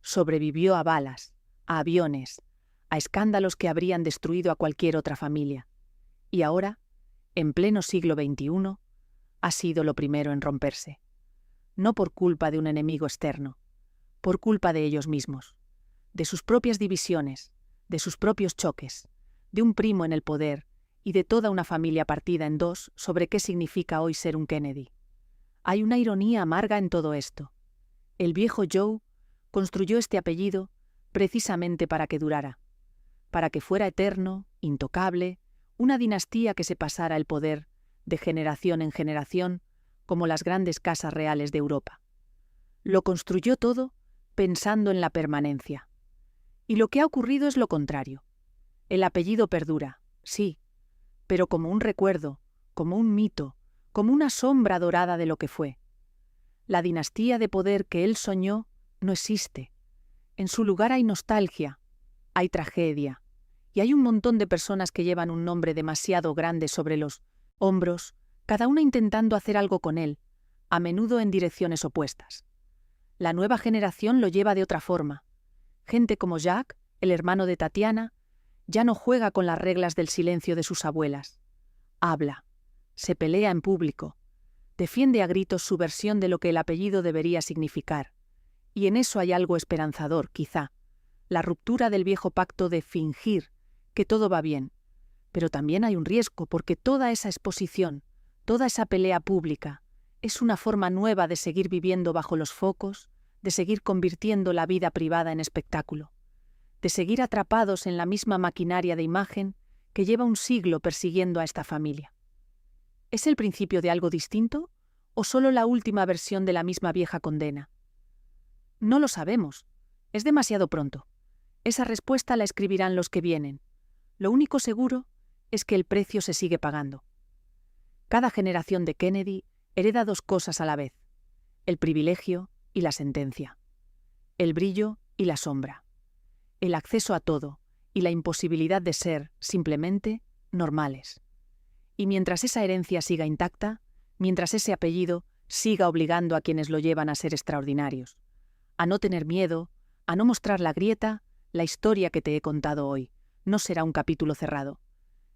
Sobrevivió a balas, a aviones, a escándalos que habrían destruido a cualquier otra familia. Y ahora, en pleno siglo XXI, ha sido lo primero en romperse. No por culpa de un enemigo externo, por culpa de ellos mismos, de sus propias divisiones, de sus propios choques, de un primo en el poder y de toda una familia partida en dos sobre qué significa hoy ser un Kennedy. Hay una ironía amarga en todo esto. El viejo Joe construyó este apellido precisamente para que durara, para que fuera eterno, intocable, una dinastía que se pasara el poder de generación en generación como las grandes casas reales de Europa. Lo construyó todo pensando en la permanencia. Y lo que ha ocurrido es lo contrario. El apellido perdura, sí, pero como un recuerdo, como un mito, como una sombra dorada de lo que fue. La dinastía de poder que él soñó no existe. En su lugar hay nostalgia, hay tragedia, y hay un montón de personas que llevan un nombre demasiado grande sobre los hombros, cada una intentando hacer algo con él, a menudo en direcciones opuestas. La nueva generación lo lleva de otra forma. Gente como Jack, el hermano de Tatiana, ya no juega con las reglas del silencio de sus abuelas. Habla, se pelea en público, defiende a gritos su versión de lo que el apellido debería significar. Y en eso hay algo esperanzador, quizá, la ruptura del viejo pacto de fingir que todo va bien. Pero también hay un riesgo porque toda esa exposición, toda esa pelea pública, es una forma nueva de seguir viviendo bajo los focos, de seguir convirtiendo la vida privada en espectáculo, de seguir atrapados en la misma maquinaria de imagen que lleva un siglo persiguiendo a esta familia. ¿Es el principio de algo distinto o solo la última versión de la misma vieja condena? No lo sabemos. Es demasiado pronto. Esa respuesta la escribirán los que vienen. Lo único seguro es que el precio se sigue pagando. Cada generación de Kennedy hereda dos cosas a la vez: el privilegio y la sentencia, el brillo y la sombra, el acceso a todo y la imposibilidad de ser, simplemente, normales. Y mientras esa herencia siga intacta, mientras ese apellido siga obligando a quienes lo llevan a ser extraordinarios, a no tener miedo, a no mostrar la grieta, la historia que te he contado hoy no será un capítulo cerrado.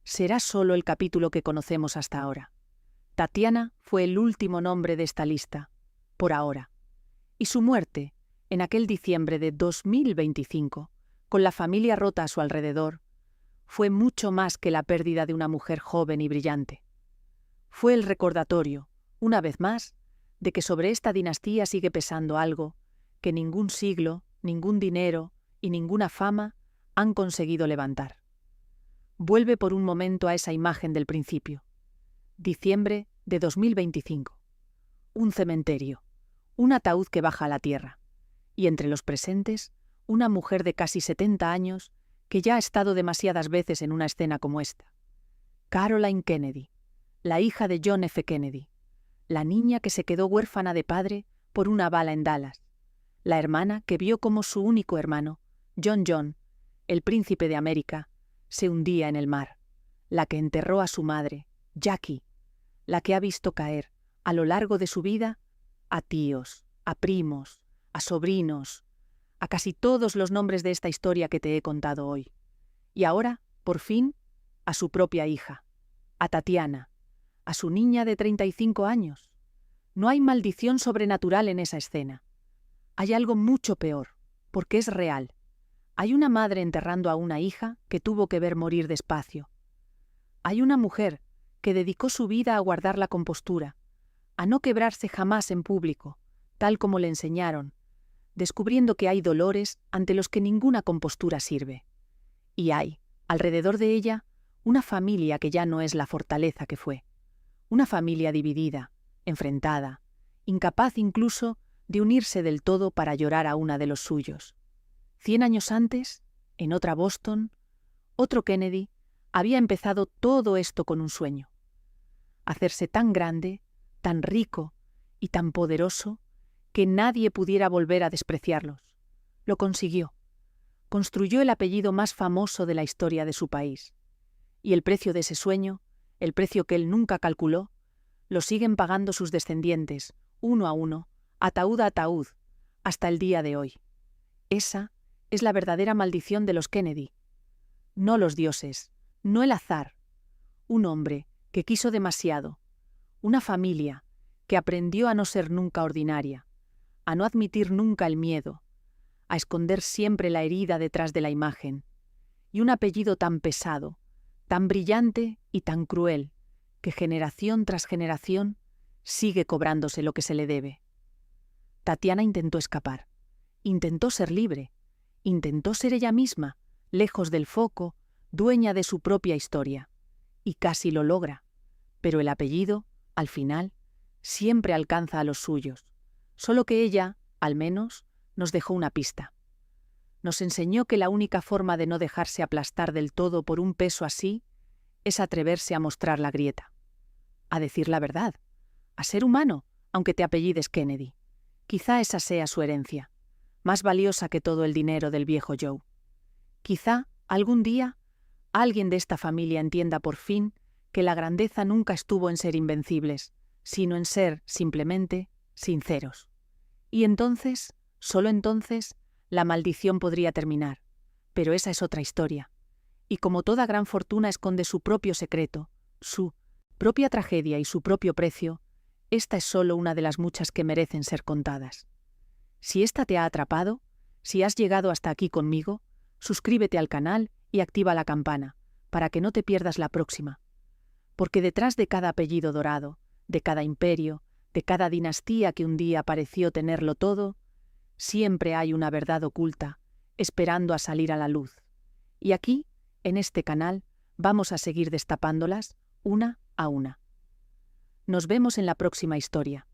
Será solo el capítulo que conocemos hasta ahora. Tatiana fue el último nombre de esta lista, por ahora. Y su muerte, en aquel diciembre de 2025, con la familia rota a su alrededor, fue mucho más que la pérdida de una mujer joven y brillante. Fue el recordatorio, una vez más, de que sobre esta dinastía sigue pesando algo que ningún siglo, ningún dinero y ninguna fama han conseguido levantar. Vuelve por un momento a esa imagen del principio. Diciembre de 2025. Un cementerio, un ataúd que baja a la tierra, y entre los presentes, una mujer de casi 70 años que ya ha estado demasiadas veces en una escena como esta. Caroline Kennedy, la hija de John F. Kennedy, la niña que se quedó huérfana de padre por una bala en Dallas, la hermana que vio cómo su único hermano, John, el príncipe de América, se hundía en el mar, la que enterró a su madre, Jackie, la que ha visto caer, a lo largo de su vida, a tíos, a primos, a sobrinos, a casi todos los nombres de esta historia que te he contado hoy. Y ahora, por fin, a su propia hija, a Tatiana, a su niña de 35 años. No hay maldición sobrenatural en esa escena. Hay algo mucho peor, porque es real. Hay una madre enterrando a una hija que tuvo que ver morir despacio. Hay una mujer que dedicó su vida a guardar la compostura, a no quebrarse jamás en público, tal como le enseñaron, descubriendo que hay dolores ante los que ninguna compostura sirve. Y hay, alrededor de ella, una familia que ya no es la fortaleza que fue. Una familia dividida, enfrentada, incapaz incluso de unirse del todo para llorar a una de los suyos. 100 años antes, en otra Boston, otro Kennedy había empezado todo esto con un sueño. Hacerse tan grande, tan rico y tan poderoso que nadie pudiera volver a despreciarlos. Lo consiguió. Construyó el apellido más famoso de la historia de su país. Y el precio de ese sueño, el precio que él nunca calculó, lo siguen pagando sus descendientes, uno a uno, ataúd a ataúd, hasta el día de hoy. Esa es la verdadera maldición de los Kennedy. No los dioses, no el azar. Un hombre que quiso demasiado. Una familia que aprendió a no ser nunca ordinaria, a no admitir nunca el miedo, a esconder siempre la herida detrás de la imagen. Y un apellido tan pesado, tan brillante y tan cruel, que generación tras generación sigue cobrándose lo que se le debe. Tatiana intentó escapar, intentó ser libre, intentó ser ella misma, lejos del foco, dueña de su propia historia, y casi lo logra, pero el apellido, al final, siempre alcanza a los suyos, solo que ella, al menos, nos dejó una pista. Nos enseñó que la única forma de no dejarse aplastar del todo por un peso así es atreverse a mostrar la grieta, a decir la verdad, a ser humano, aunque te apellides Kennedy. Quizá esa sea su herencia, más valiosa que todo el dinero del viejo Joe. Quizá, algún día, alguien de esta familia entienda por fin que la grandeza nunca estuvo en ser invencibles, sino en ser, simplemente, sinceros. Y entonces, solo entonces, la maldición podría terminar. Pero esa es otra historia. Y como toda gran fortuna esconde su propio secreto, su propia tragedia y su propio precio, esta es solo una de las muchas que merecen ser contadas. Si esta te ha atrapado, si has llegado hasta aquí conmigo, suscríbete al canal y activa la campana, para que no te pierdas la próxima. Porque detrás de cada apellido dorado, de cada imperio, de cada dinastía que un día pareció tenerlo todo, siempre hay una verdad oculta, esperando a salir a la luz. Y aquí, en este canal, vamos a seguir destapándolas una a una. Nos vemos en la próxima historia.